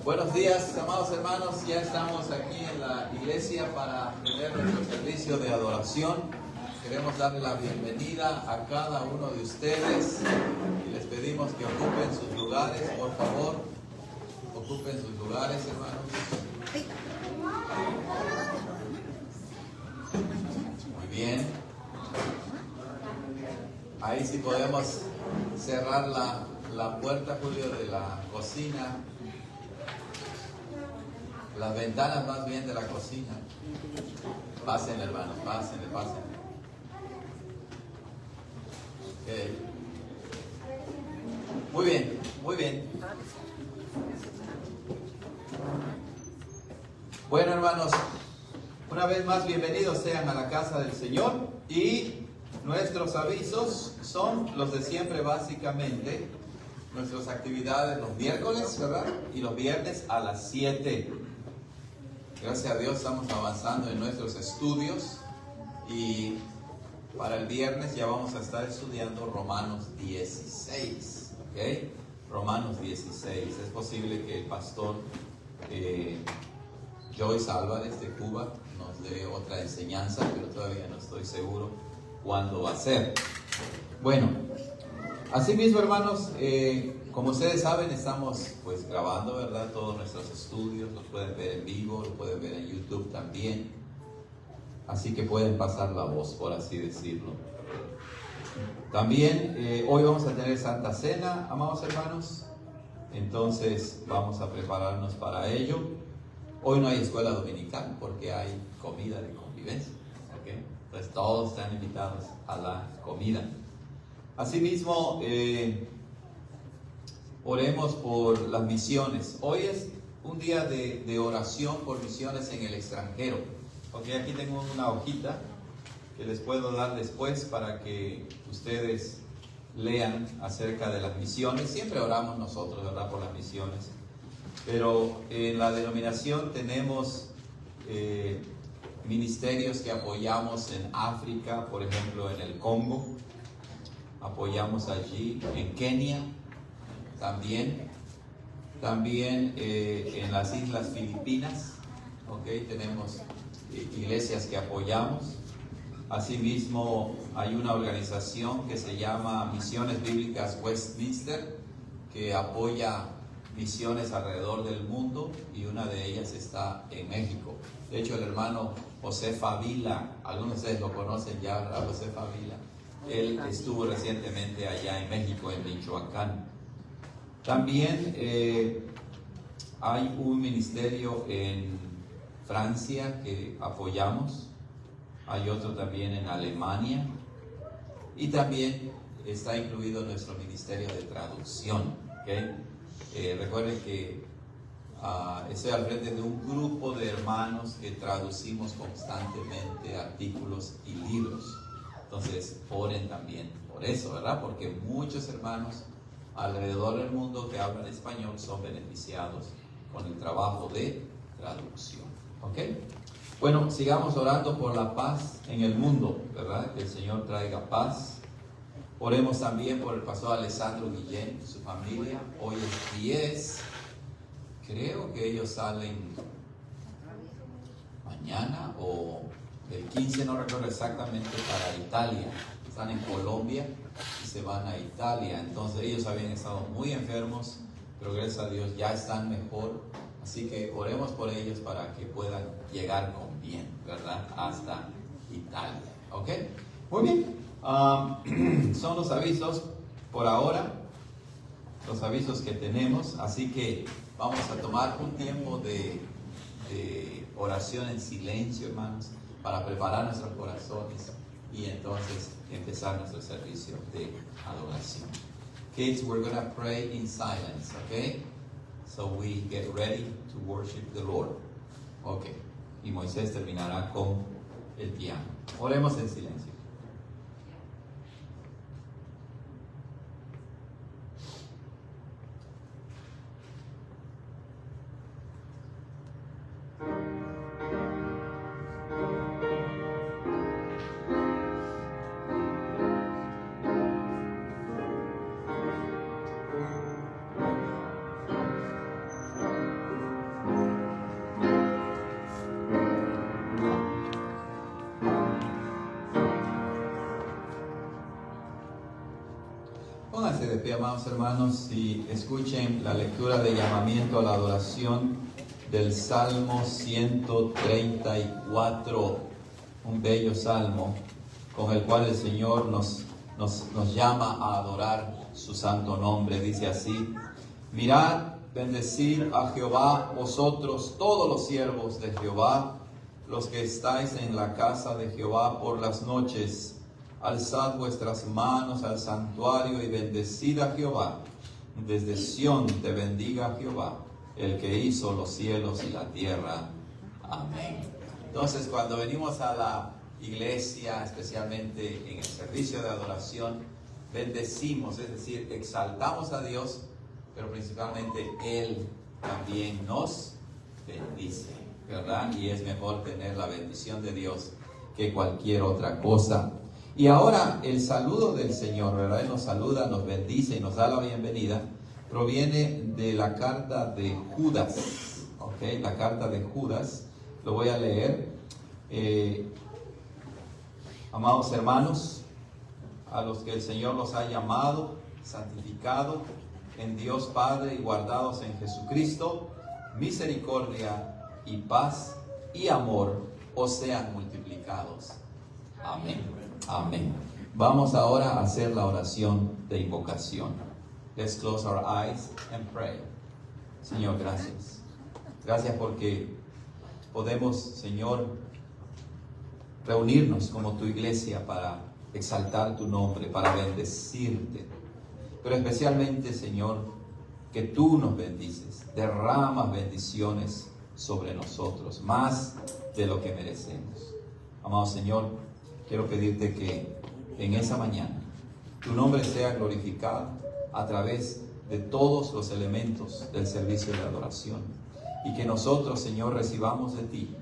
Buenos días, amados hermanos. Ya estamos aquí en la iglesia para tener nuestro servicio de adoración. Queremos darle la bienvenida a cada uno de ustedes y les pedimos que ocupen sus lugares, por favor. Ocupen sus lugares, hermanos. Muy bien. Ahí sí podemos cerrar la puerta, Julio, de la cocina. Las ventanas más bien de la cocina. Pasen, hermanos, pasen. Okay. Muy bien. Bueno, hermanos, una vez más bienvenidos sean a la casa del Señor y nuestros avisos son los de siempre básicamente. Nuestras actividades los miércoles, ¿verdad? Y los viernes a las 7. Gracias a Dios estamos avanzando en nuestros estudios y para el viernes ya vamos a estar estudiando Romanos 16, ¿ok? Romanos 16. Es posible que el pastor Joyce Álvarez de Cuba nos dé otra enseñanza, pero todavía no estoy seguro cuándo va a ser. Bueno, asimismo, hermanos, como ustedes saben, estamos pues grabando, ¿verdad? Todos nuestros estudios, los pueden ver en vivo, los pueden ver en YouTube también. Así que pueden pasar la voz, por así decirlo. También hoy vamos a tener Santa Cena, amados hermanos. Entonces vamos a prepararnos para ello. Hoy no hay escuela dominical porque hay comida de convivencia, ¿ok? Entonces todos están invitados a la comida. Asimismo, oremos por las misiones. Hoy es un día de oración por misiones en el extranjero. Ok, aquí tengo una hojita que les puedo dar después para que ustedes lean acerca de las misiones. Siempre oramos nosotros, ¿verdad?, por las misiones. Pero en la denominación tenemos ministerios que apoyamos en África, por ejemplo en el Congo. Apoyamos allí, en Kenia también en las Islas Filipinas, ¿okay? Tenemos iglesias que apoyamos. Asimismo hay una organización que se llama Misiones Bíblicas Westminster, que apoya misiones alrededor del mundo y una de ellas está en México. De hecho, el hermano José Favila, algunos de ustedes lo conocen ya, ¿verdad? José Favila. Él estuvo recientemente allá en México, en Michoacán. También hay un ministerio en Francia que apoyamos. Hay otro también en Alemania. Y también está incluido nuestro ministerio de traducción. ¿Okay? Recuerden que estoy al frente de un grupo de hermanos que traducimos constantemente artículos y libros. Entonces, oren también por eso, ¿verdad? Porque muchos hermanos alrededor del mundo que hablan español son beneficiados con el trabajo de traducción. ¿Ok? Bueno, sigamos orando por la paz en el mundo, ¿verdad? Que el Señor traiga paz. Oremos también por el pastor Alessandro Guillén y su familia. Hoy es 10. Creo que ellos salen mañana o el 15, no recuerdo exactamente, para Italia. Están en Colombia y se van a Italia. Entonces ellos habían estado muy enfermos, pero gracias a Dios ya están mejor. Así que oremos por ellos para que puedan llegar con bien, ¿verdad?, hasta Italia. ¿Ok? Muy bien. Son los avisos por ahora, los avisos que tenemos. Así que vamos a tomar un tiempo de oración en silencio, hermanos, para preparar nuestros corazones y entonces empezar nuestro servicio de adoración. Kids, we're going to pray in silence, okay? So we get ready to worship the Lord. Okay. Y Moisés terminará con el piano. Oremos en silencio. de pie, amados hermanos, y escuchen la lectura de llamamiento a la adoración del Salmo 134, un bello salmo con el cual el Señor nos llama a adorar su santo nombre. Dice así: mirad, bendecid a Jehová, vosotros todos los siervos de Jehová, los que estáis en la casa de Jehová por las noches. Alzad vuestras manos al santuario y bendecid a Jehová. Desde Sión te bendiga Jehová, el que hizo los cielos y la tierra. Amén. Entonces, cuando venimos a la iglesia, especialmente en el servicio de adoración, bendecimos, es decir, exaltamos a Dios, pero principalmente Él también nos bendice, ¿verdad? Y es mejor tener la bendición de Dios que cualquier otra cosa. Y ahora el saludo del Señor, ¿verdad? Él nos saluda, nos bendice y nos da la bienvenida. Proviene de la carta de Judas, ¿ok? La carta de Judas, lo voy a leer. Amados hermanos, a los que el Señor los ha llamado, santificado en Dios Padre y guardados en Jesucristo, misericordia y paz y amor os sean multiplicados. Amén. Amén. Vamos ahora a hacer la oración de invocación. Let's close our eyes and pray. Señor, gracias. Gracias porque podemos, Señor, reunirnos como tu iglesia para exaltar tu nombre, para bendecirte. Pero especialmente, Señor, que tú nos bendices, derramas bendiciones sobre nosotros, más de lo que merecemos. Amado Señor, quiero pedirte que en esa mañana tu nombre sea glorificado a través de todos los elementos del servicio de adoración, y que nosotros, Señor, recibamos de ti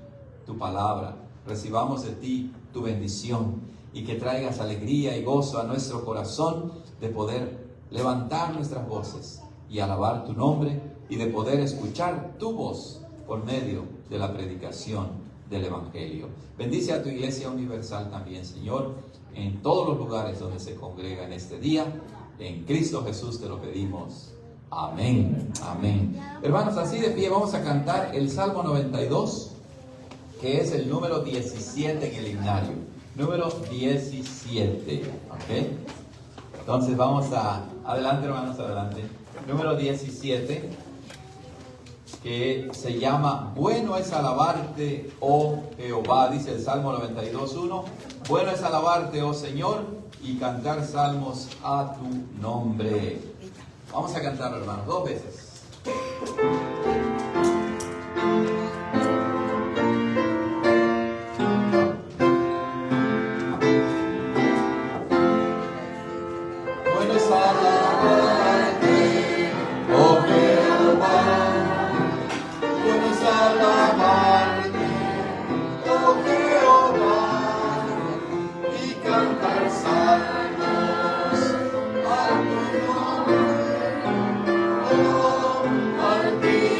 tu palabra, recibamos de ti tu bendición, y que traigas alegría y gozo a nuestro corazón de poder levantar nuestras voces y alabar tu nombre, y de poder escuchar tu voz por medio de la predicación del Evangelio. Bendice a tu Iglesia Universal también, Señor, en todos los lugares donde se congrega en este día. En Cristo Jesús te lo pedimos. Amén. Amén. Hermanos, así de pie vamos a cantar el Salmo 92, que es el número 17 en el himnario. Número 17. ¿Ok? Entonces vamos adelante, hermanos, adelante. Número 17, que se llama Bueno es alabarte, oh Jehová. Dice el Salmo 92:1. Bueno es alabarte, oh Señor, y cantar salmos a tu nombre. Vamos a cantarlo, hermanos, 2 veces. Bueno es alabarte, oh Jehová. Bueno es alabarte, oh Jehová, y cantar salmos a tu nombre, oh, al ti.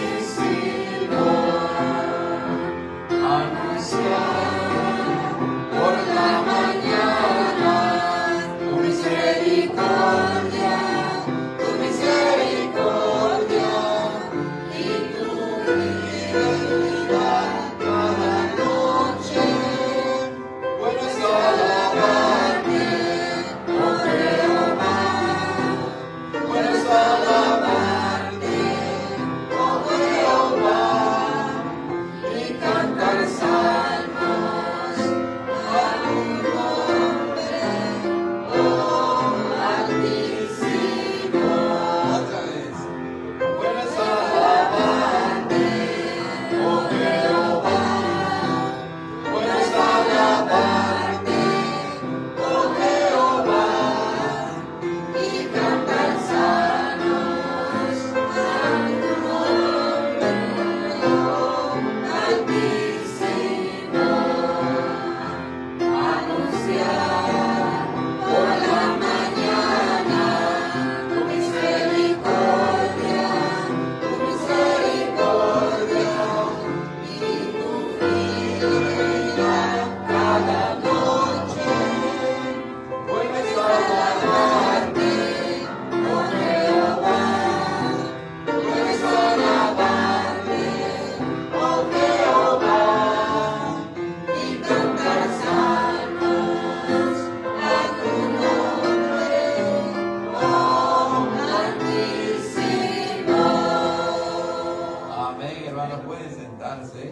hermanos, pueden sentarse.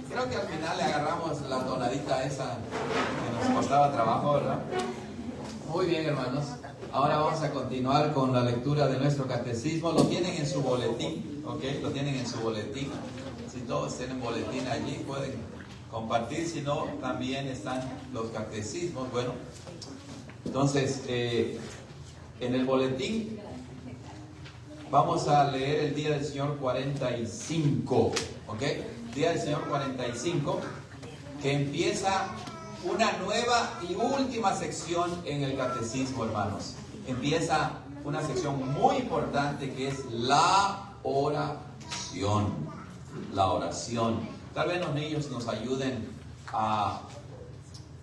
Creo que al final le agarramos la tonadita esa que nos costaba trabajo, ¿verdad? Muy bien, hermanos. Ahora vamos a continuar con la lectura de nuestro catecismo. Lo tienen en su boletín, ¿ok? Lo tienen en su boletín. Si todos tienen boletín allí, pueden compartir. Si no, también están los catecismos. Bueno, entonces, en el boletín vamos a leer el Día del Señor 45, ¿ok? Día del Señor 45, que empieza una nueva y última sección en el catecismo, hermanos. Empieza una sección muy importante que es la oración. La oración. Tal vez los niños nos ayuden a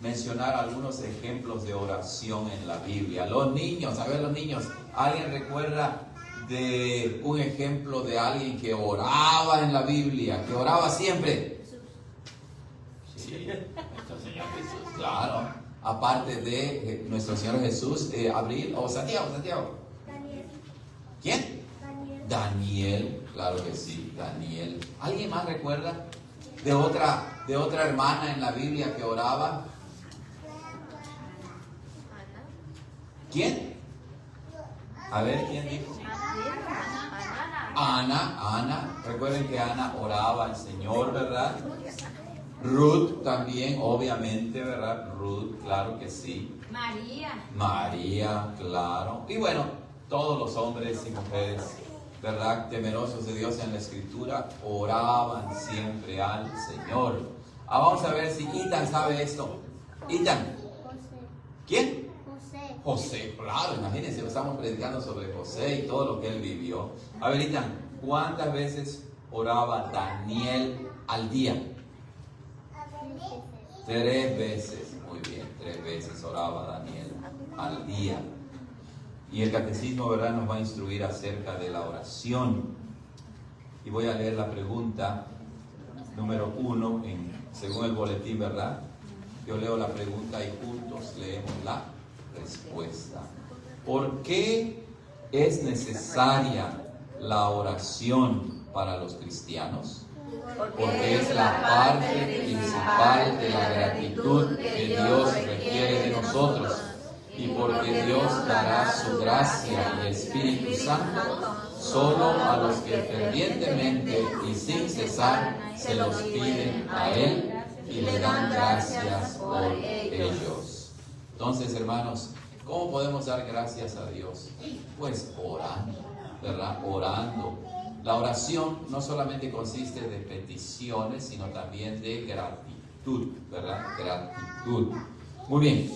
mencionar algunos ejemplos de oración en la Biblia. Los niños, a ver los niños, ¿alguien recuerda de un ejemplo de alguien que oraba en la Biblia, que oraba siempre? Sí, nuestro Señor Jesús, claro. Aparte de nuestro Señor Jesús, Abril o Santiago. Daniel. ¿Quién? Daniel, claro que sí, Daniel. ¿Alguien más recuerda de otra hermana en la Biblia que oraba? ¿Quién? A ver, ¿quién dijo? Ana. Recuerden que Ana oraba al Señor, ¿verdad? Ruth también, obviamente, ¿verdad? Ruth, claro que sí. María, claro. Y bueno, todos los hombres y mujeres, ¿verdad? Temerosos de Dios en la Escritura, oraban siempre al Señor. Vamos a ver si Itan sabe esto. Itan. ¿Quién? José, claro, imagínense, estamos predicando sobre José y todo lo que él vivió. A ver, Itan, ¿cuántas veces oraba Daniel al día? 3 veces, muy bien, 3 veces oraba Daniel al día. Y el catecismo, ¿verdad?, nos va a instruir acerca de la oración. Y voy a leer la pregunta número 1, según el boletín, ¿verdad? Yo leo la pregunta y juntos leemos la respuesta. ¿Por qué es necesaria la oración para los cristianos? Porque es la parte principal de la gratitud que Dios requiere de nosotros, y porque Dios dará su gracia y Espíritu Santo solo a los que fervientemente y sin cesar se los piden a Él y le dan gracias por ellos. Entonces, hermanos, ¿cómo podemos dar gracias a Dios? Pues orando, ¿verdad? Orando. La oración no solamente consiste de peticiones, sino también de gratitud, ¿verdad? Gratitud. Muy bien.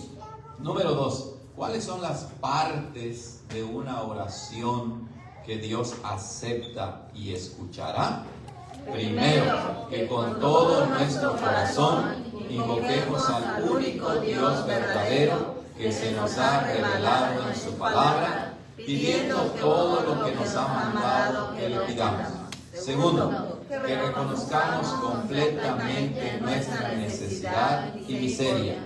Número 2. ¿Cuáles son las partes de una oración que Dios acepta y escuchará? Primero, que con todo nuestro corazón invoquemos al único Dios verdadero que se nos ha revelado en su palabra, pidiendo todo lo que nos ha mandado que le pidamos. Segundo, que reconozcamos completamente nuestra necesidad y miseria,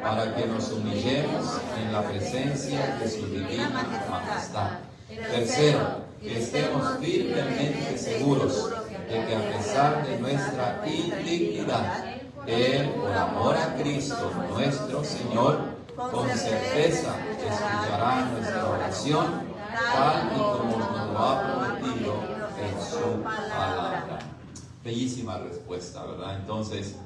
para que nos humillemos en la presencia de su divina majestad. Tercero, que estemos firmemente seguros de que a pesar de nuestra indignidad, Él, por amor a Cristo nuestro Señor, con certeza escuchará nuestra oración, tal y como nos lo ha prometido en su palabra. Bellísima respuesta, ¿verdad? Entonces,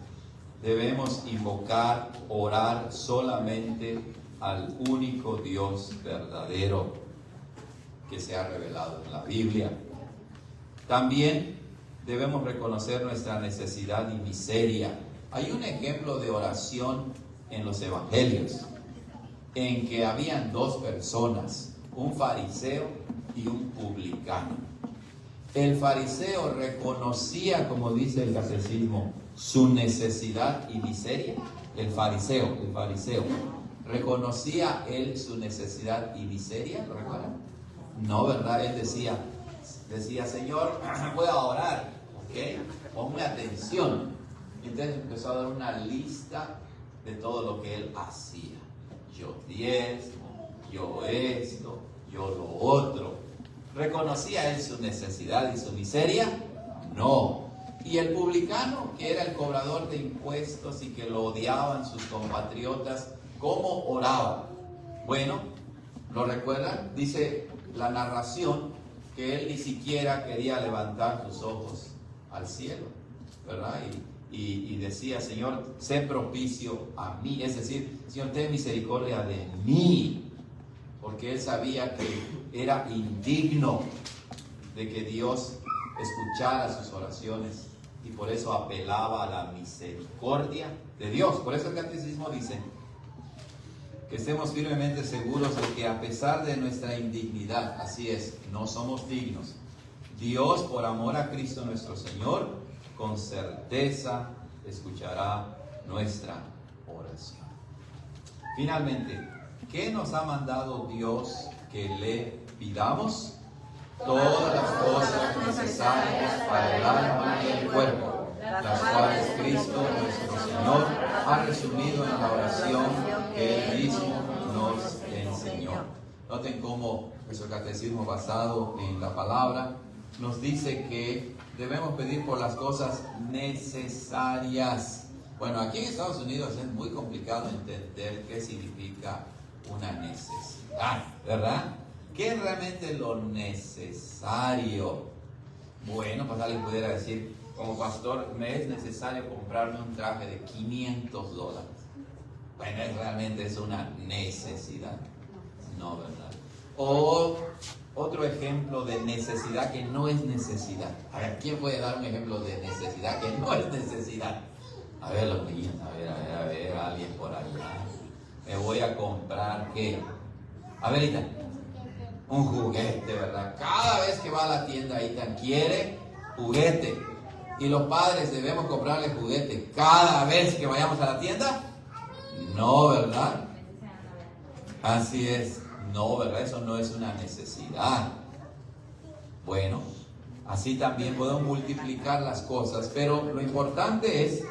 debemos invocar, orar solamente al único Dios verdadero que se ha revelado en la Biblia. También debemos reconocer nuestra necesidad y miseria. Hay un ejemplo de oración en los evangelios, en que habían 2 personas, un fariseo y un publicano. El fariseo reconocía, como dice el catecismo, su necesidad y miseria. El fariseo, ¿reconocía él su necesidad y miseria? ¿Lo recuerdan? No, ¿verdad? Él decía, Señor, voy a orar, ¿ok? Ponme atención. Y entonces empezó a dar una lista de todo lo que él hacía. Yo diezmo, yo esto, yo lo otro. ¿Reconocía él su necesidad y su miseria? No. Y el publicano, que era el cobrador de impuestos y que lo odiaban sus compatriotas, ¿cómo oraba? Bueno, ¿lo recuerdan? Dice la narración que él ni siquiera quería levantar sus ojos al cielo, ¿verdad? Y decía, Señor, sé propicio a mí, es decir, Señor, ten misericordia de mí, porque él sabía que era indigno de que Dios escuchara sus oraciones y por eso apelaba a la misericordia de Dios. Por eso el catecismo dice que estemos firmemente seguros de que a pesar de nuestra indignidad, así es, no somos dignos, Dios, por amor a Cristo nuestro Señor, con certeza escuchará nuestra oración. Finalmente, ¿qué nos ha mandado Dios que le pidamos? Todas las cosas necesarias para el alma y el cuerpo, las cuales Cristo nuestro Señor ha resumido en la oración que Él mismo nos enseñó. Noten cómo nuestro catecismo, basado en la palabra, nos dice que debemos pedir por las cosas necesarias. Bueno, aquí en Estados Unidos es muy complicado entender qué significa una necesidad, ¿verdad? ¿Qué es realmente lo necesario? Bueno, pues alguien pudiera decir, como pastor, me es necesario comprarme un traje de $500. Bueno, realmente es una necesidad, no, ¿verdad? O otro ejemplo de necesidad que no es necesidad. A ver, ¿quién puede dar un ejemplo de necesidad que no es necesidad? A ver, los niños, a ver, alguien por allá. Me voy a comprar, ¿qué? A ver, Ethan, un juguete, ¿verdad? Cada vez que va a la tienda, Ethan quiere juguete. ¿Y los padres debemos comprarle juguete cada vez que vayamos a la tienda? No, ¿verdad? Así es. No, ¿verdad? Eso no es una necesidad. Bueno, así también podemos multiplicar las cosas, pero lo importante es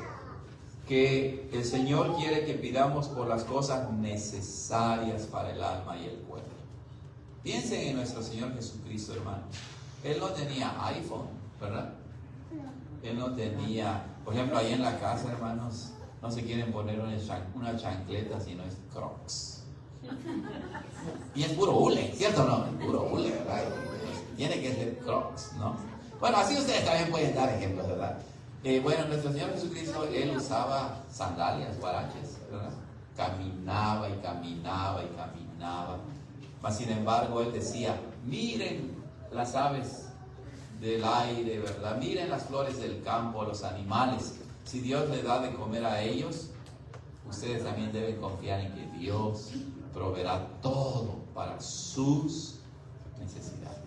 que el Señor quiere que pidamos por las cosas necesarias para el alma y el cuerpo. Piensen en nuestro Señor Jesucristo, hermanos. Él no tenía iPhone, ¿verdad? Él no tenía, por ejemplo, ahí en la casa, hermanos, no se quieren poner una chancleta si no es Crocs. Y es puro hule, ¿cierto o no? Es puro hule, ¿verdad? Tiene que ser Crocs, ¿no? Bueno, así ustedes también pueden dar ejemplos, ¿verdad? Bueno, nuestro Señor Jesucristo, Él usaba sandalias, guaraches, ¿verdad? Caminaba y caminaba y caminaba. Mas sin embargo, Él decía, miren las aves del aire, ¿verdad? Miren las flores del campo, los animales. Si Dios le da de comer a ellos, ustedes también deben confiar en que Dios proveerá todo para sus necesidades.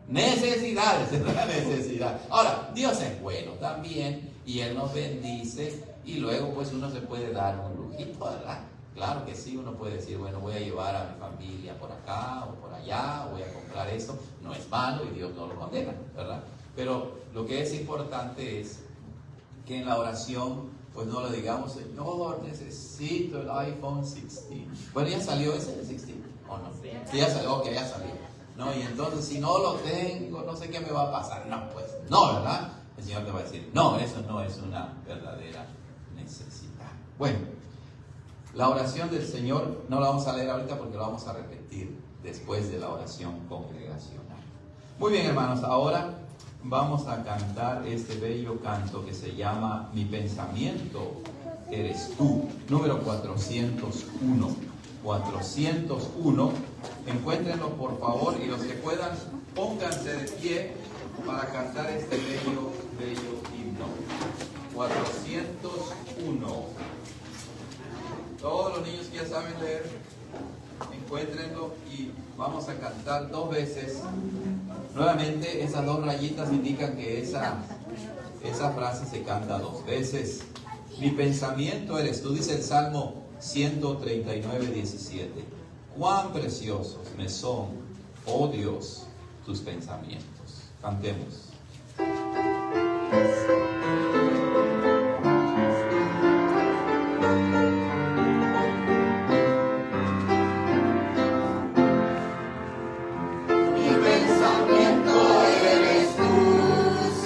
Necesidades, es la necesidad. Ahora, Dios es bueno también y Él nos bendice y luego pues uno se puede dar un lujito, ¿verdad? Claro que sí, uno puede decir, bueno, voy a llevar a mi familia por acá o por allá, voy a comprar esto. No es malo y Dios no lo condena, ¿verdad? Pero lo que es importante es que en la oración pues no lo digamos, Señor, necesito el iPhone 16. Bueno, ¿ya salió ese de 16? ¿O no? Sí, ya salió, ok, ya salió. No, y entonces si no lo tengo, no sé qué me va a pasar. No, pues no, ¿verdad? El Señor te va a decir, no, eso no es una verdadera necesidad. Bueno, la oración del Señor no la vamos a leer ahorita porque la vamos a repetir después de la oración congregacional. Muy bien, hermanos, ahora vamos a cantar este bello canto que se llama Mi pensamiento eres tú, número 401. 401, encuéntrenlo por favor y los que puedan, pónganse de pie para cantar este bello, bello himno. 401. Todos los niños que ya saben leer, encuéntrenlo y vamos a cantar 2 veces. Nuevamente, esas 2 rayitas indican que esa frase se canta 2 veces. Mi pensamiento eres tú, dice el Salmo 139, 17. Cuán preciosos me son, oh Dios, tus pensamientos. Cantemos. Mi pensamiento eres tú,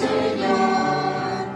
Señor.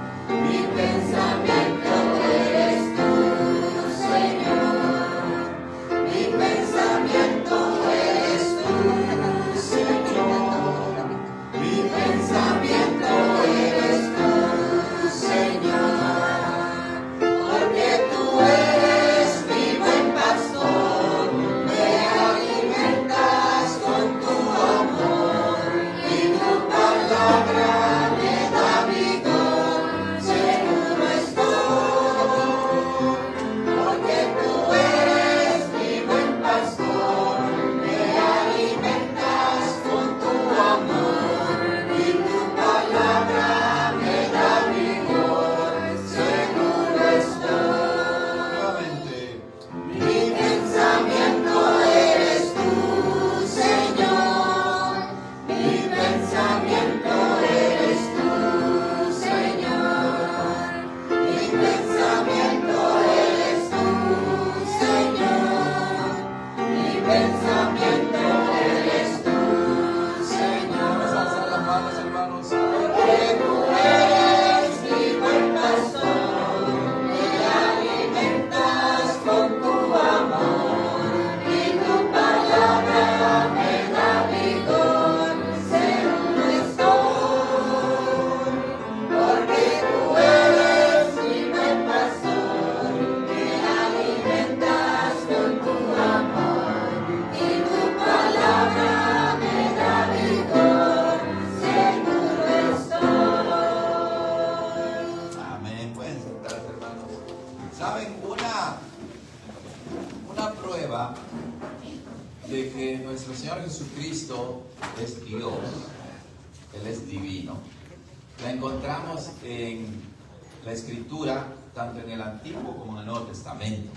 De que nuestro Señor Jesucristo es Dios, Él es divino. La encontramos en la Escritura, tanto en el Antiguo como en el Nuevo Testamento.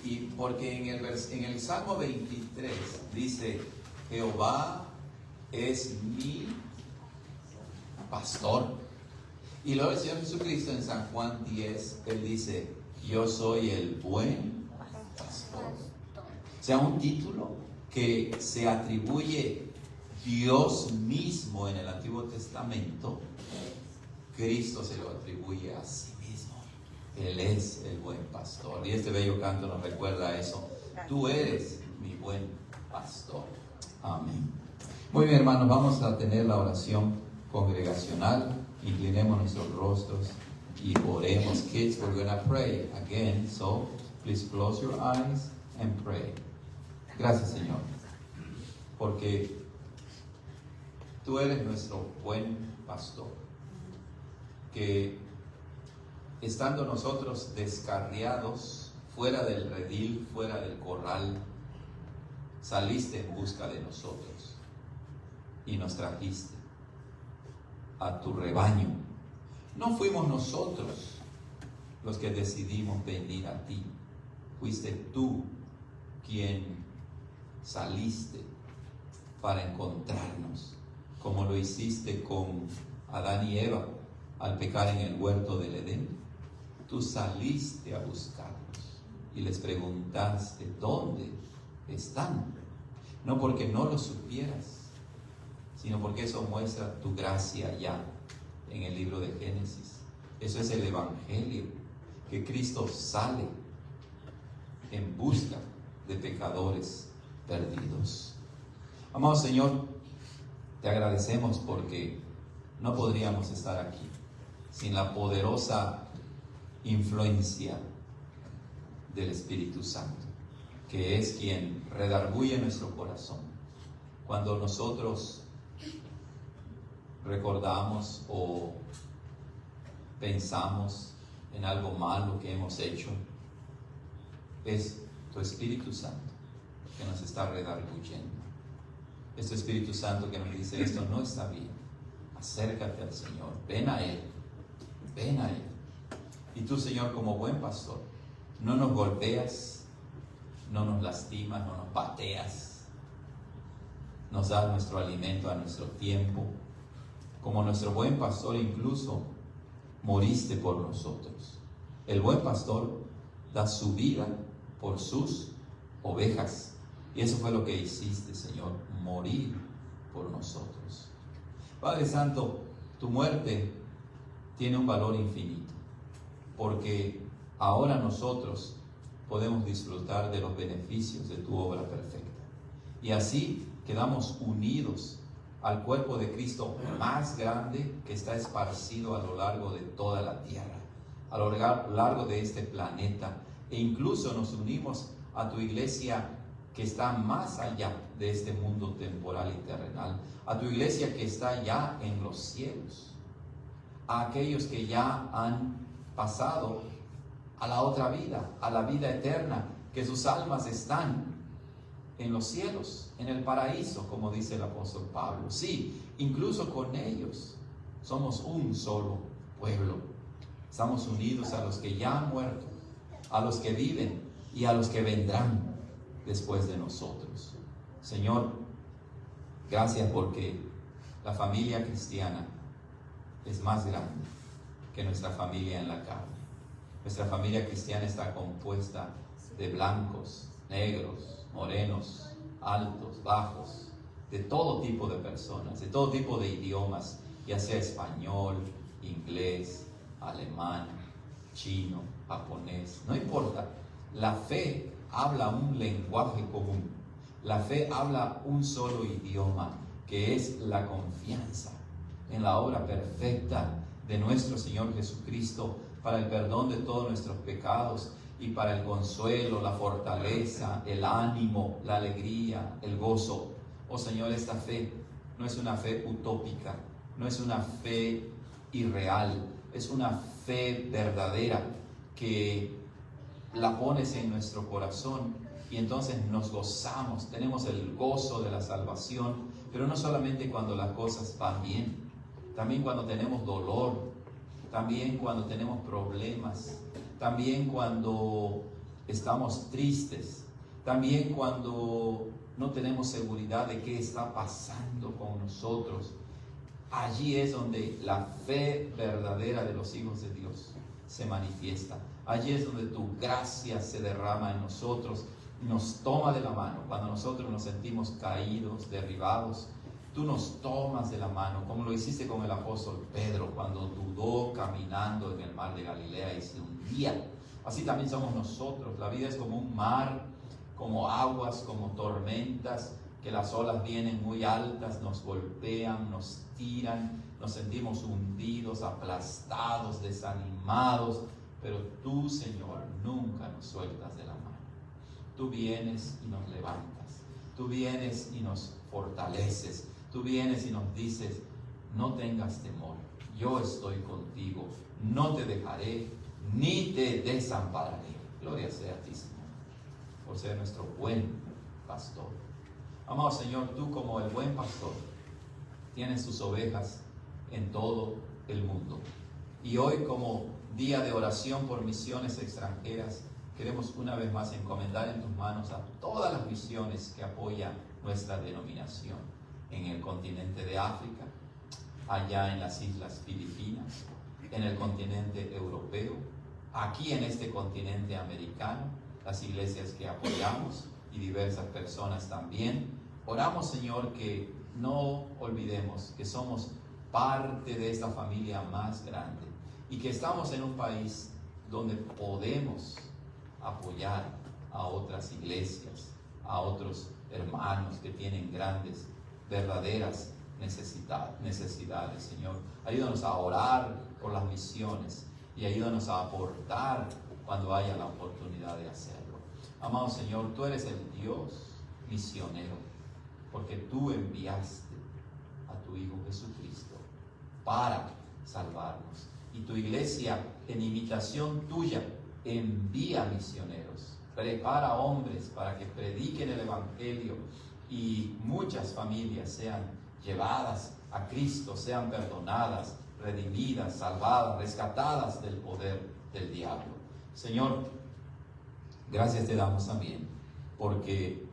Y porque en el Salmo 23 dice, Jehová es mi pastor. Y luego el Señor Jesucristo en San Juan 10, Él dice, yo soy el buen pastor. O sea, un título que se atribuye Dios mismo en el Antiguo Testamento, Cristo se lo atribuye a sí mismo. Él es el buen pastor. Y este bello canto nos recuerda eso. Tú eres mi buen pastor. Amén. Muy bien, hermanos, vamos a tener la oración congregacional. Inclinemos nuestros rostros y oremos. Kids, we're going to pray again. So, please close your eyes and pray. Gracias, Señor, porque tú eres nuestro buen pastor, que estando nosotros descarriados, fuera del redil, fuera del corral, saliste en busca de nosotros y nos trajiste a tu rebaño. No fuimos nosotros los que decidimos venir a ti, fuiste tú quien saliste para encontrarnos, como lo hiciste con Adán y Eva al pecar en el huerto del Edén. Tú saliste a buscarlos y les preguntaste dónde están, no porque no lo supieras, sino porque eso muestra tu gracia ya en el libro de Génesis. Eso es el Evangelio, que Cristo sale en busca de pecadores perdidos. Amado Señor, te agradecemos porque no podríamos estar aquí sin la poderosa influencia del Espíritu Santo, que es quien redarguye nuestro corazón cuando nosotros recordamos o pensamos en algo malo que hemos hecho. Es tu Espíritu Santo que nos está redarguyendo. Es tu Espíritu Santo que nos dice, esto no está bien. Acércate al Señor, ven a Él, ven a Él. Y tú, Señor, como buen pastor, no nos golpeas, no nos lastimas, no nos pateas. Nos das nuestro alimento a nuestro tiempo. Como nuestro buen pastor, incluso moriste por nosotros. El buen pastor da su vida por sus ovejas. Y eso fue lo que hiciste, Señor, morir por nosotros. Padre Santo, tu muerte tiene un valor infinito, porque ahora nosotros podemos disfrutar de los beneficios de tu obra perfecta. Y así quedamos unidos al cuerpo de Cristo más grande que está esparcido a lo largo de toda la tierra, a lo largo de este planeta, e incluso nos unimos a tu iglesia que está más allá de este mundo temporal y terrenal, a tu iglesia que está ya en los cielos, a aquellos que ya han pasado a la otra vida, a la vida eterna, que sus almas están en los cielos, en el paraíso, como dice el apóstol Pablo. Sí, incluso con ellos somos un solo pueblo. Estamos unidos a los que ya han muerto, a los que viven y a los que vendrán después de nosotros. Señor, gracias porque la familia cristiana es más grande que nuestra familia en la carne. Nuestra familia cristiana está compuesta de blancos, negros, morenos, altos, bajos, de todo tipo de personas, de todo tipo de idiomas. Y ya sea español, inglés, alemán, chino, japonés, no importa. La fe habla un lenguaje común. La fe habla un solo idioma, que es la confianza en la obra perfecta de nuestro Señor Jesucristo para el perdón de todos nuestros pecados y para el consuelo, la fortaleza, el ánimo, la alegría, el gozo. Oh Señor, esta fe no es una fe utópica, no es una fe irreal, es una fe verdadera que la pones en nuestro corazón y entonces nos gozamos, tenemos el gozo de la salvación, pero no solamente cuando las cosas van bien, también cuando tenemos dolor, también cuando tenemos problemas, también cuando estamos tristes, también cuando no tenemos seguridad de qué está pasando con nosotros. Allí es donde la fe verdadera de los hijos de Dios se manifiesta. Allí es donde tu gracia se derrama en nosotros, nos toma de la mano. Cuando nosotros nos sentimos caídos, derribados, tú nos tomas de la mano, como lo hiciste con el apóstol Pedro, cuando dudó caminando en el mar de Galilea y se hundía. Así también somos nosotros. La vida es como un mar, como aguas, como tormentas, que las olas vienen muy altas, nos golpean, nos tiran, nos sentimos hundidos, aplastados, desanimados, pero tú, Señor, nunca nos sueltas de la mano. Tú vienes y nos levantas, tú vienes y nos fortaleces, tú vienes y nos dices, no tengas temor, yo estoy contigo, no te dejaré ni te desampararé. Gloria sea a ti, Señor, por ser nuestro buen pastor. Amado Señor, tú como el buen pastor tienes tus ovejas en todo el mundo. Y hoy, como día de oración por misiones extranjeras, queremos una vez más encomendar en tus manos a todas las misiones que apoyan nuestra denominación en el continente de África, allá en las islas Filipinas, en el continente europeo, aquí en este continente americano, las iglesias que apoyamos y diversas personas también. Oramos, Señor, que no olvidemos que somos parte de esta familia más grande y que estamos en un país donde podemos apoyar a otras iglesias, a otros hermanos que tienen grandes, verdaderas necesidades, Señor. Ayúdanos a orar por las misiones y ayúdanos a aportar cuando haya la oportunidad de hacerlo. Amado Señor, tú eres el Dios misionero, porque tú enviaste a tu Hijo Jesucristo para salvarnos. Y tu iglesia, en imitación tuya, envía misioneros, prepara hombres para que prediquen el Evangelio y muchas familias sean llevadas a Cristo, sean perdonadas, redimidas, salvadas, rescatadas del poder del diablo. Señor, gracias te damos también, porque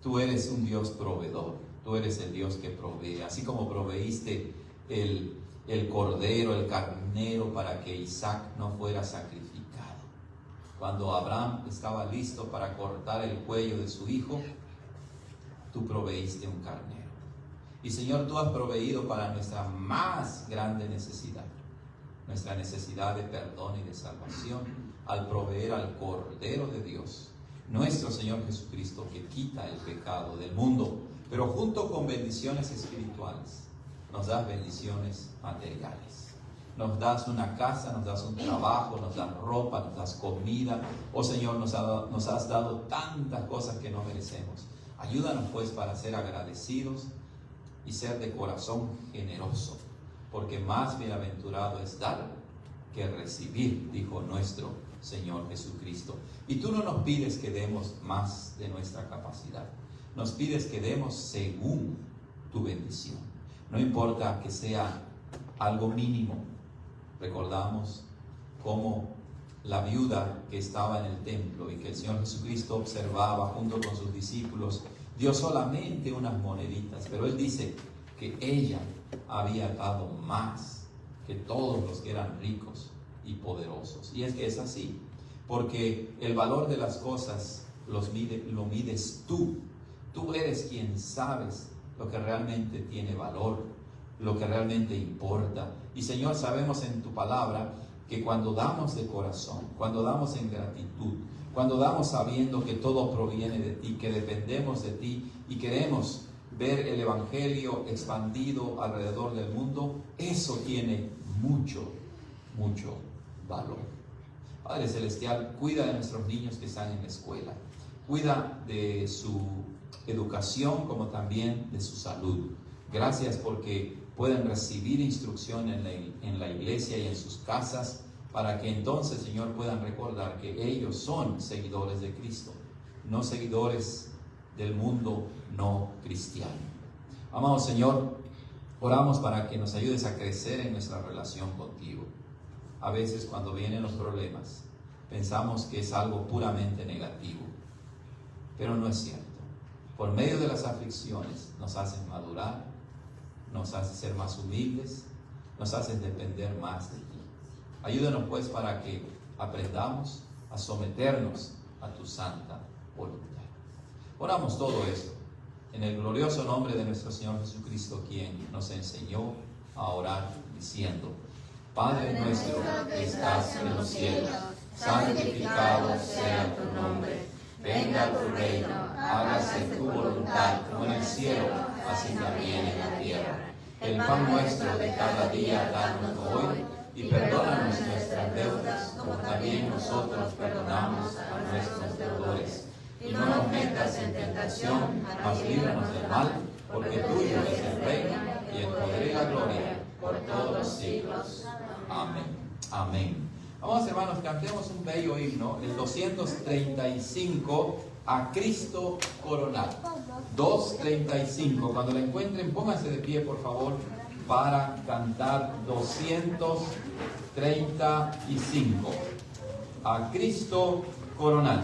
tú eres un Dios proveedor, tú eres el Dios que provee, así como proveíste el cordero, el carnero para que Isaac no fuera sacrificado. Cuando Abraham estaba listo para cortar el cuello de su hijo, tú proveíste un carnero. Y Señor, tú has proveído para nuestra más grande necesidad, nuestra necesidad de perdón y de salvación, al proveer al Cordero de Dios, nuestro Señor Jesucristo, que quita el pecado del mundo. Pero junto con bendiciones espirituales, nos das bendiciones materiales. Nos das una casa, nos das un trabajo, nos das ropa, nos das comida. Oh Señor, nos has dado tantas cosas que no merecemos. Ayúdanos pues para ser agradecidos y ser de corazón generoso, porque más bienaventurado es dar que recibir, dijo nuestro Señor Jesucristo. Y tú no nos pides que demos más de nuestra capacidad, nos pides que demos según tu bendición. No importa que sea algo mínimo. Recordamos cómo la viuda que estaba en el templo y que el Señor Jesucristo observaba junto con sus discípulos, dio solamente unas moneditas, pero Él dice que ella había dado más que todos los que eran ricos y poderosos. Y es que es así, porque el valor de las cosas lo mides tú. Tú eres quien sabes lo que realmente tiene valor. lo que realmente importa. Y Señor, sabemos en tu palabra que cuando damos de corazón, cuando damos en gratitud, cuando damos sabiendo que todo proviene de ti, que dependemos de ti y queremos ver el Evangelio expandido alrededor del mundo, eso tiene mucho, mucho valor. Padre Celestial, cuida de nuestros niños que están en la escuela, cuida de su educación como también de su salud. Gracias porque pueden recibir instrucción en la iglesia y en sus casas, para que entonces, Señor, puedan recordar que ellos son seguidores de Cristo, no seguidores del mundo no cristiano. Amado Señor, oramos para que nos ayudes a crecer en nuestra relación contigo. A veces cuando vienen los problemas, pensamos que es algo puramente negativo, pero no es cierto. Por medio de las aflicciones nos hacen madurar, nos hacen ser más humildes, nos hacen depender más de ti. Ayúdanos pues para que aprendamos a someternos a tu santa voluntad. Oramos todo esto en el glorioso nombre de nuestro Señor Jesucristo, quien nos enseñó a orar diciendo: Padre nuestro que estás en los cielos, santificado sea tu nombre. Venga tu reino, hágase tu voluntad como en el cielo, así también en la tierra. El pan nuestro de cada día danos hoy, y perdónanos nuestras deudas, como también nosotros perdonamos a nuestros deudores. Y no nos metas en tentación, mas líbranos del mal, porque tuyo es el reino, y el poder y la gloria, por todos los siglos. Amén. Amén. Vamos, hermanos, cantemos un bello himno, el 235, a Cristo coronado. 235. Cuando lo encuentren, pónganse de pie, por favor, para cantar 235. A Cristo coronado.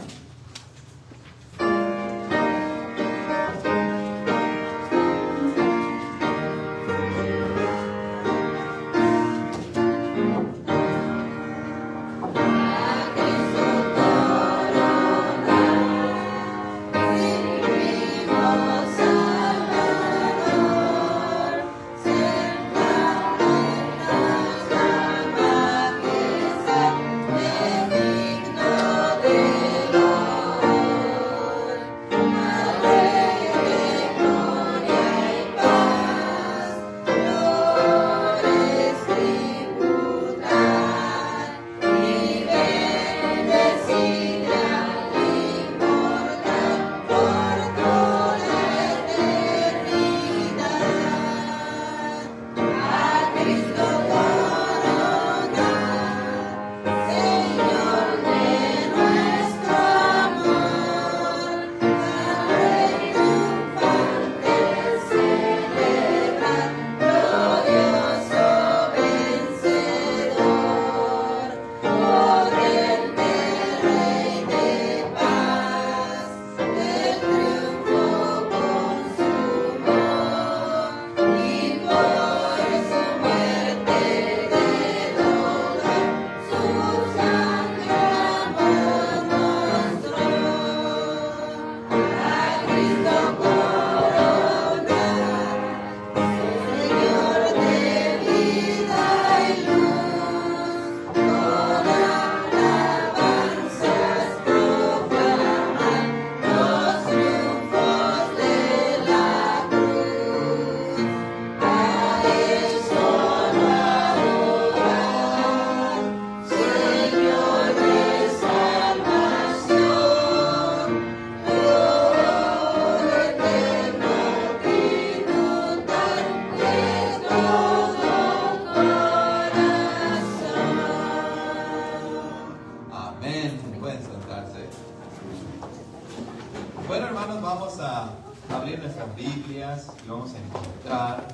Bueno, hermanos, vamos a abrir nuestras Biblias y vamos a encontrar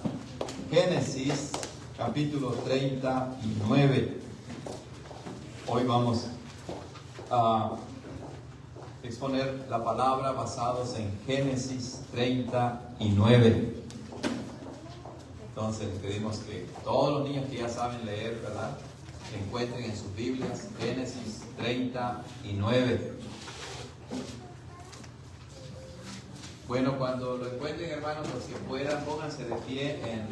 Génesis capítulo 39. Hoy vamos a exponer la palabra basados en Génesis 39. Entonces les pedimos que todos los niños que ya saben leer, ¿verdad?, se encuentren en sus Biblias Génesis 39. Bueno, cuando lo encuentren, hermanos, los que puedan, pónganse de pie en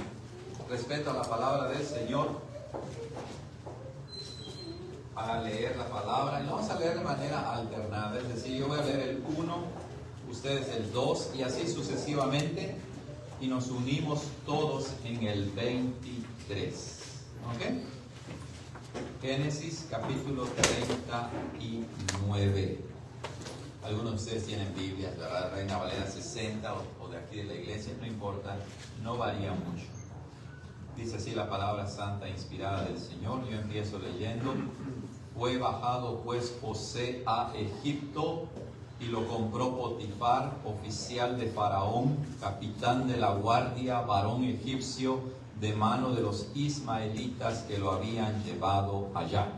respeto a la palabra del Señor, a leer la palabra, y vamos a leer de manera alternada, es decir, yo voy a leer el 1, ustedes el 2 y así sucesivamente, y nos unimos todos en el 23. ¿Ok? Génesis capítulo 39. Algunos de ustedes tienen Biblias, ¿verdad? Reina Valera 60 o de aquí de la iglesia, no importa, no varía mucho. Dice así la palabra santa inspirada del Señor. Yo empiezo leyendo. Fue bajado pues José a Egipto y lo compró Potifar, oficial de Faraón, capitán de la guardia, varón egipcio, de mano de los ismaelitas que lo habían llevado allá.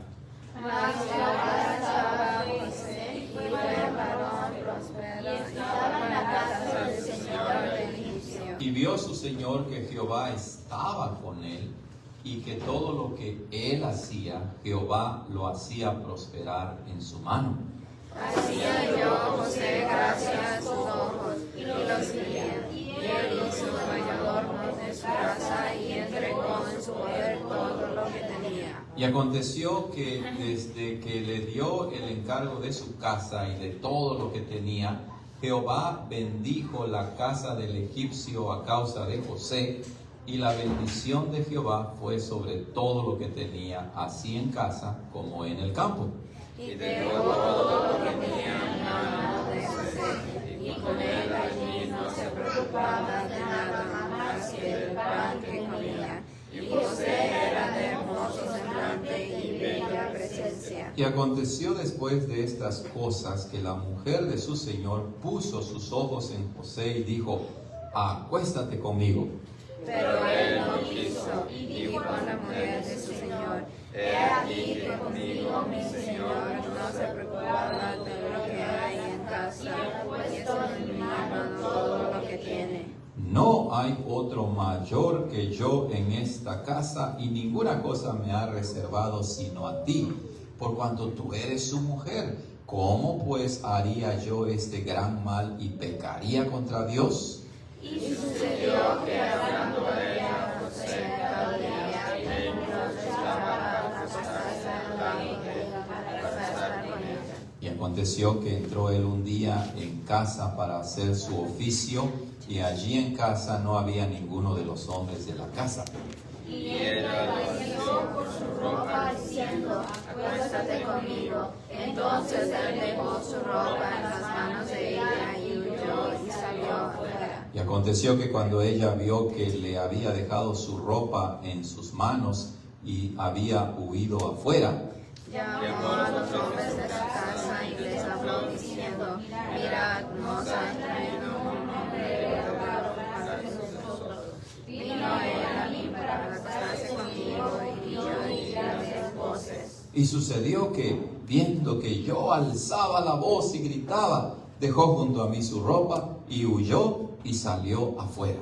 Mas Jehová estaba con José, y fue varón próspero, y estaba en la casa del Señor del egipcio. Y vio su Señor que Jehová estaba con él, y que todo lo que él hacía, Jehová lo hacía prosperar en su mano. Hacía yo José gracia a sus ojos, y los seguía, y él hizo mayordomo de su casa, y entregó en su poder todo lo que tenía. Y aconteció que desde que le dio el encargo de su casa y de todo lo que tenía, Jehová bendijo la casa del egipcio a causa de José, y la bendición de Jehová fue sobre todo lo que tenía, así en casa como en el campo. Y dejó todo lo que tenía en mano de José, y con él allí no se preocupaba de nada más que del pan que comía. Y José era de hermoso semblante y bella presencia. Y aconteció después de estas cosas que la mujer de su señor puso sus ojos en José y dijo: acuéstate conmigo. Pero él no quiso, y dijo a la mujer de su señor: he aquí que conmigo mi señor no se preocupaba de lo que hay en casa, puesto en mi mano todo lo que tiene. No hay otro mayor que yo en esta casa, y ninguna cosa me ha reservado sino a ti, por cuanto tú eres su mujer. ¿Cómo pues haría yo este gran mal y pecaría contra Dios? Y sucedió que hablando ella a José cada día, él nos echaba a acostarse al lado de ella para estar con ella. Y aconteció que entró él un día en casa para hacer su oficio, y allí en casa no había ninguno de los hombres de la casa. Y él la besó por su ropa, diciendo: acuéstate conmigo. Entonces él dejó su ropa en las manos de ella, y huyó y salió afuera. Y aconteció que cuando ella vio que le había dejado su ropa en sus manos y había huido afuera, llamó a los hombres de la casa y les habló diciendo: mirad, nos ha traído un hombre abogado para nosotros. Vino él a mí para acostarse conmigo, y yo oí grandes voces. y sucedió que, viendo que yo alzaba la voz y gritaba, dejó junto a mí su ropa y huyó y salió afuera.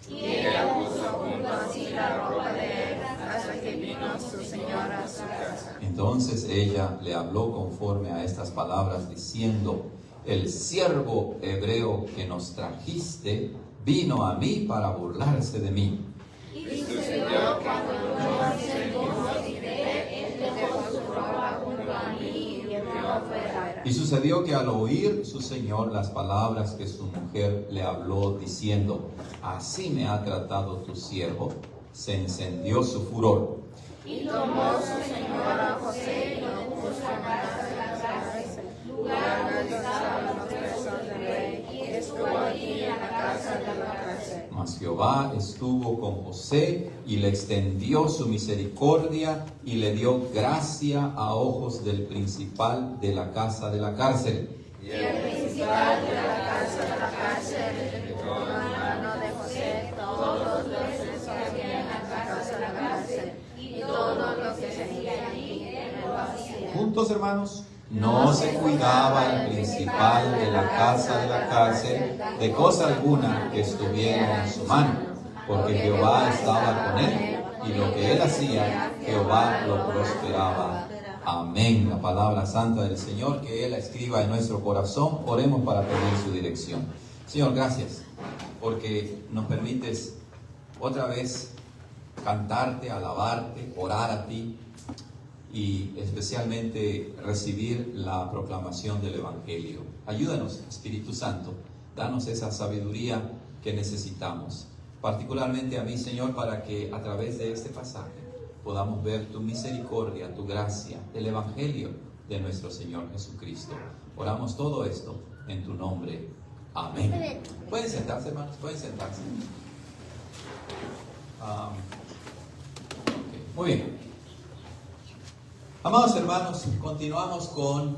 Y ella puso junto a sí la ropa de él hasta que vino su señora a su casa. Entonces ella le habló conforme a estas palabras, diciendo: el siervo hebreo que nos trajiste vino a mí para burlarse de mí. Y sucedió que cuando yo sentimos y él dejó su ropa junto a mí y entró afuera. Y sucedió que al oír su señor las palabras que su mujer le habló, diciendo: así me ha tratado tu siervo, se encendió su furor. Y tomó su señor a José y lo puso en la casa de la cárcel, lugar donde estaban los presos del rey, y estuvo allí en la casa de la cárcel. Mas Jehová estuvo con José y le extendió su misericordia y le dio gracia a ojos del principal de la casa de la cárcel. Y el principal de la casa entregó en mano de José todos los presos que había en la casa de la cárcel, y todo lo que tenía allí él lo hacía. Juntos, hermanos, no se cuidaba el principal de la casa de la cárcel de cosa alguna que estuviera en su mano, porque Jehová estaba con él, y lo que él hacía, Jehová lo prosperaba. Amén. La palabra santa del Señor, que Él la escriba en nuestro corazón. Oremos para pedir su dirección. Señor, gracias porque nos permites otra vez cantarte, alabarte, orar a ti y especialmente recibir la proclamación del Evangelio. Ayúdanos, Espíritu Santo, danos esa sabiduría que necesitamos, particularmente a mí, Señor, para que a través de este pasaje podamos ver tu misericordia, tu gracia, el Evangelio de nuestro Señor Jesucristo. Oramos todo esto en tu nombre. Amén. Pueden sentarse, hermanos, pueden sentarse. Muy bien. Amados hermanos, continuamos con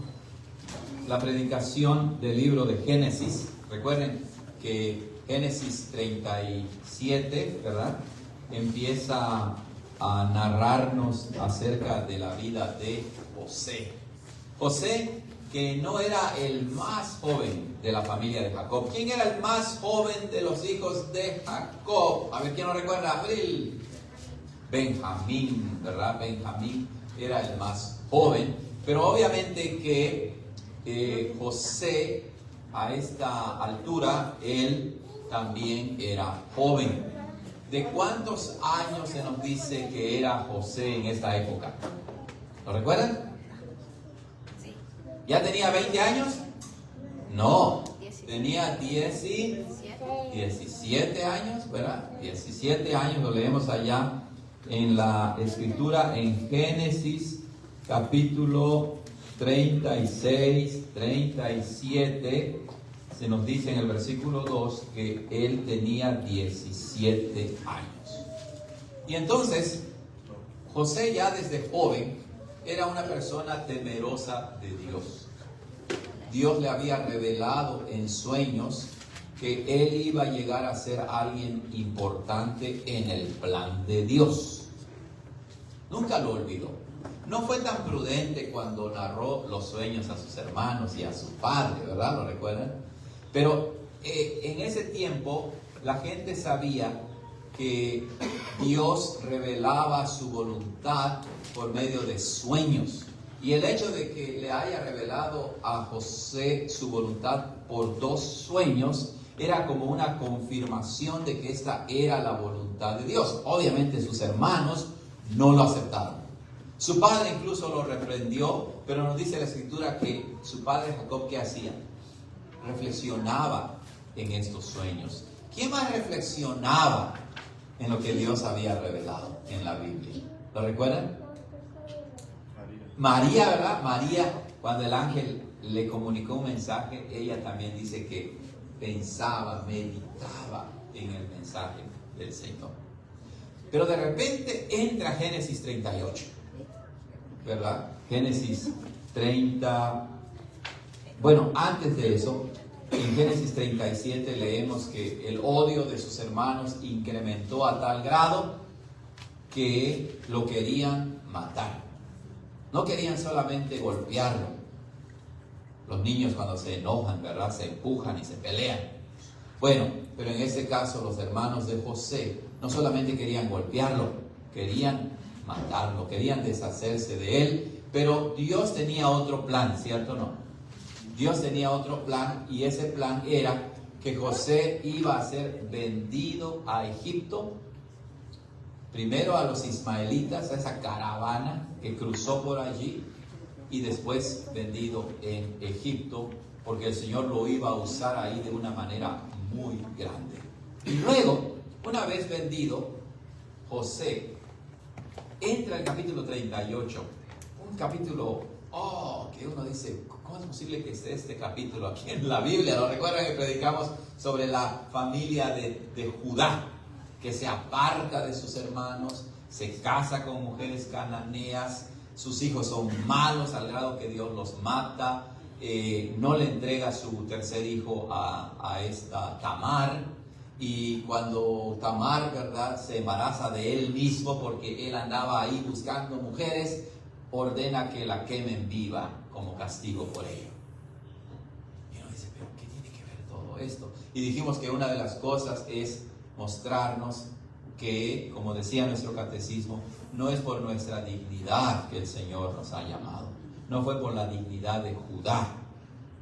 la predicación del libro de Génesis. Recuerden que Génesis 37, ¿verdad?, empieza a narrarnos acerca de la vida de José. José, que no era el más joven de la familia de Jacob. ¿Quién era el más joven de los hijos de Jacob? A ver, ¿quién no recuerda? Abril. Benjamín, ¿verdad? Benjamín era el más joven, pero obviamente que José, a esta altura, él también era joven. ¿De cuántos años se nos dice que era José en esta época? ¿Lo recuerdan? ¿Ya tenía 20 años? No, tenía 17 años, ¿verdad? 17 años, lo leemos allá en la Escritura, en Génesis capítulo 36, 37, se nos dice en el versículo 2 que él tenía 17 años. Y entonces, José ya desde joven era una persona temerosa de Dios. Dios le había revelado en sueños que él iba a llegar a ser alguien importante en el plan de Dios. Nunca lo olvidó. No fue tan prudente cuando narró los sueños a sus hermanos y a su padre, ¿verdad? ¿Lo recuerdan? Pero en ese tiempo la gente sabía que Dios revelaba su voluntad por medio de sueños. Y el hecho de que le haya revelado a José su voluntad por 2 sueños era como una confirmación de que esta era la voluntad de Dios. Obviamente sus hermanos no lo aceptaron. Su padre incluso lo reprendió, pero nos dice la Escritura que su padre Jacob, ¿qué hacía? Reflexionaba en estos sueños. ¿Quién más reflexionaba en lo que Dios había revelado en la Biblia? ¿Lo recuerdan? María, ¿verdad? María, cuando el ángel le comunicó un mensaje, ella también dice que pensaba, meditaba en el mensaje del Señor. Pero de repente entra Génesis 38, ¿verdad? Génesis 30. Bueno, antes de eso, en Génesis 37 leemos que el odio de sus hermanos incrementó a tal grado que lo querían matar. No querían solamente golpearlo. Los niños cuando se enojan, ¿verdad?, se empujan y se pelean. Bueno, pero en este caso los hermanos de José no solamente querían golpearlo, querían matarlo, querían deshacerse de él, pero Dios tenía otro plan, ¿cierto o no? Dios tenía otro plan, y ese plan era que José iba a ser vendido a Egipto, primero a los ismaelitas, a esa caravana que cruzó por allí, y después vendido en Egipto, porque el Señor lo iba a usar ahí de una manera muy grande. Y luego, una vez vendido, José entra al capítulo 38, un capítulo, que uno dice, ¿cómo es posible que esté este capítulo aquí en la Biblia? ¿Lo recuerdan que predicamos sobre la familia de Judá, que se aparta de sus hermanos, se casa con mujeres cananeas, sus hijos son malos al grado que Dios los mata, no le entrega su tercer hijo a esta Tamar, y cuando Tamar, ¿verdad?, se embaraza de él mismo porque él andaba ahí buscando mujeres, ordena que la quemen viva como castigo por ello. Y uno dice, ¿pero qué tiene que ver todo esto? Y dijimos que una de las cosas es mostrarnos que, como decía nuestro catecismo, no es por nuestra dignidad que el Señor nos ha llamado. No fue por la dignidad de Judá,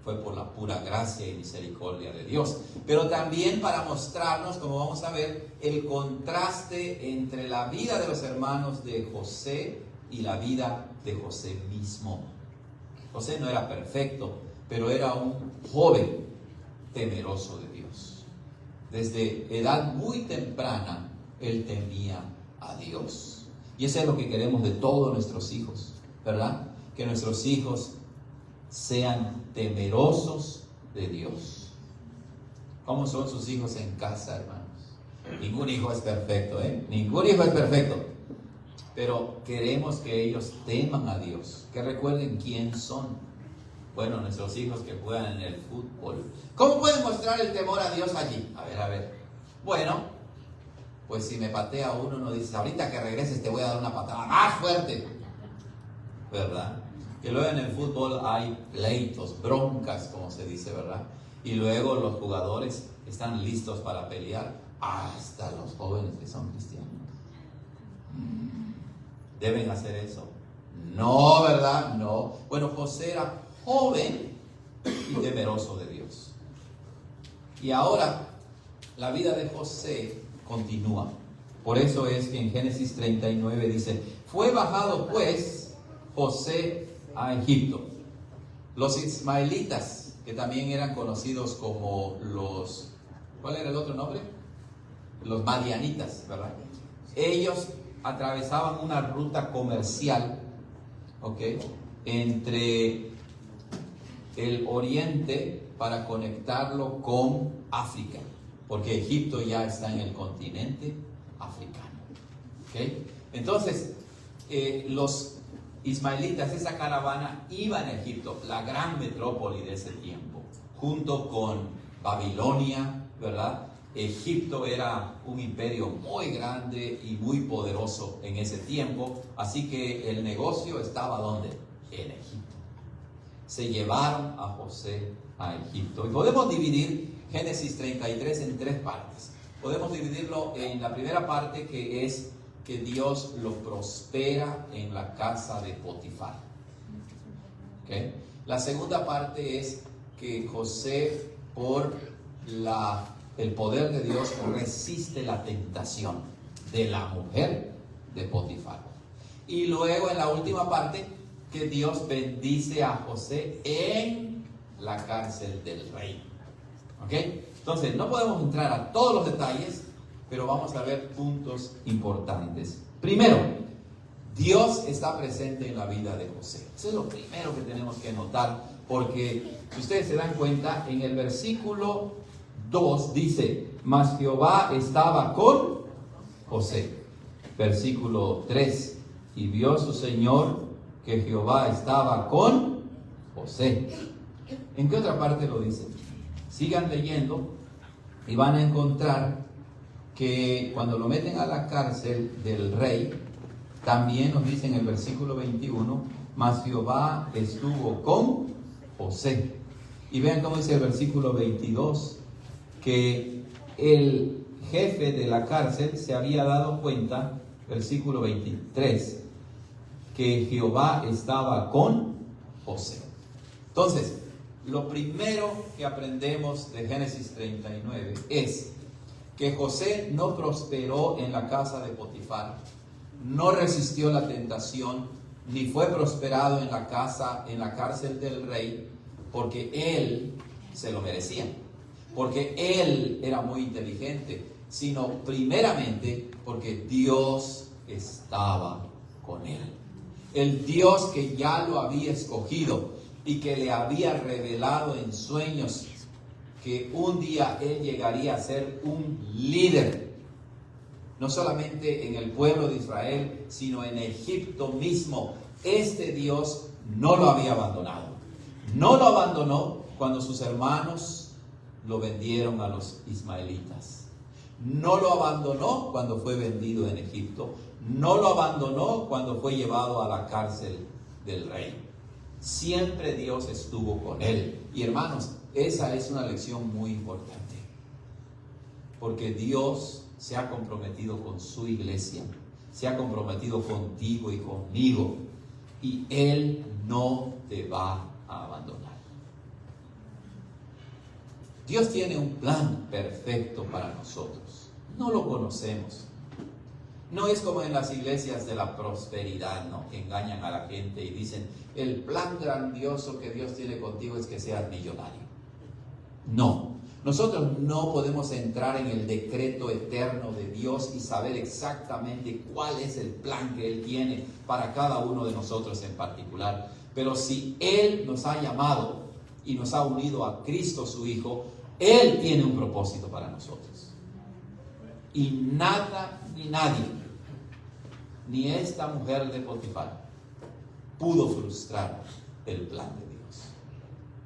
fue por la pura gracia y misericordia de Dios, pero también para mostrarnos, como vamos a ver, el contraste entre la vida de los hermanos de José y la vida de José mismo. José no era perfecto, pero era un joven temeroso de Dios. Desde edad muy temprana, él temía a Dios. Y eso es lo que queremos de todos nuestros hijos, ¿verdad? Que nuestros hijos sean temerosos de Dios. ¿Cómo son sus hijos en casa, hermanos? Ningún hijo es perfecto, ¿eh? Ningún hijo es perfecto. Pero queremos que ellos teman a Dios, que recuerden quién son. Bueno, nuestros hijos que juegan en el fútbol. ¿Cómo pueden mostrar el temor a Dios allí? A ver. Bueno, pues si me patea uno, no dice, ahorita que regreses te voy a dar una patada más fuerte, ¿verdad? Que luego en el fútbol hay pleitos, broncas, como se dice, ¿verdad? Y luego los jugadores están listos para pelear, hasta los jóvenes que son cristianos. ¿Deben hacer eso? No, ¿verdad? No. Bueno, José era joven y temeroso de Dios. Y ahora, la vida de José continúa. Por eso es que en Génesis 39 dice, fue bajado pues José a Egipto. Los ismaelitas, que también eran conocidos como los, ¿cuál era el otro nombre? Los madianitas, ¿verdad? Ellos atravesaban una ruta comercial, ¿ok?, entre el oriente para conectarlo con África, porque Egipto ya está en el continente africano, ¿ok? Entonces, los ismaelitas, esa caravana iba a Egipto, la gran metrópoli de ese tiempo, junto con Babilonia, ¿verdad? Egipto era un imperio muy grande y muy poderoso en ese tiempo, así que el negocio estaba ¿dónde? En Egipto. Se llevaron a José a Egipto. Y podemos dividir Génesis 33 en tres partes. Podemos dividirlo en la primera parte, que es que Dios lo prospera en la casa de Potifar. ¿Okay? La segunda parte es que José, por el poder de Dios, resiste la tentación de la mujer de Potifar. Y luego en la última parte, que Dios bendice a José en la cárcel del rey. ¿Ok? Entonces, no podemos entrar a todos los detalles, pero vamos a ver puntos importantes. Primero, Dios está presente en la vida de José. Eso es lo primero que tenemos que notar, porque si ustedes se dan cuenta, en el versículo 2 dice, mas Jehová estaba con José. Versículo 3, y vio su Señor que Jehová estaba con José. ¿En qué otra parte lo dice? Sigan leyendo y van a encontrar que cuando lo meten a la cárcel del rey, también nos dice en el versículo 21, mas Jehová estuvo con José. Y vean cómo dice el versículo 22, que el jefe de la cárcel se había dado cuenta, versículo 23, que Jehová estaba con José. Entonces, lo primero que aprendemos de Génesis 39 es que José no prosperó en la casa de Potifar, no resistió la tentación, ni fue prosperado en la cárcel del rey, porque él se lo merecía, porque él era muy inteligente, sino primeramente porque Dios estaba con él. El Dios que ya lo había escogido y que le había revelado en sueños que un día él llegaría a ser un líder, no solamente en el pueblo de Israel, sino en Egipto mismo. Este Dios no lo había abandonado. No lo abandonó cuando sus hermanos lo vendieron a los ismaelitas. No lo abandonó cuando fue vendido en Egipto. No lo abandonó cuando fue llevado a la cárcel del rey. Siempre Dios estuvo con él. Y hermanos, esa es una lección muy importante. Porque Dios se ha comprometido con su iglesia. Se ha comprometido contigo y conmigo. Y Él no te va a abandonar. Dios tiene un plan perfecto para nosotros. No lo conocemos. No es como en las iglesias de la prosperidad, ¿no? Que engañan a la gente y dicen, el plan grandioso que Dios tiene contigo es que seas millonario. No, nosotros no podemos entrar en el decreto eterno de Dios y saber exactamente cuál es el plan que Él tiene para cada uno de nosotros en particular. Pero si Él nos ha llamado y nos ha unido a Cristo su Hijo, Él tiene un propósito para nosotros. Y nada ni nadie, ni esta mujer de Potifar, pudo frustrar el plan de Dios.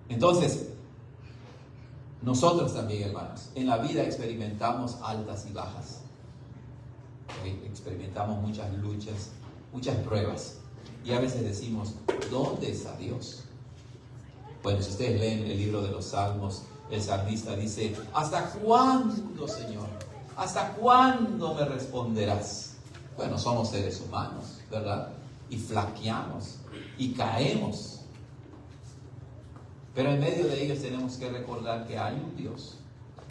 Entonces, nosotros también, hermanos, en la vida experimentamos altas y bajas. Experimentamos muchas luchas, muchas pruebas. Y a veces decimos, ¿dónde está Dios? Bueno, si ustedes leen el libro de los Salmos, el salmista dice, ¿hasta cuándo, Señor? ¿Hasta cuándo me responderás? Bueno, somos seres humanos, ¿verdad? Y flaqueamos y caemos. Pero en medio de ellos tenemos que recordar que hay un Dios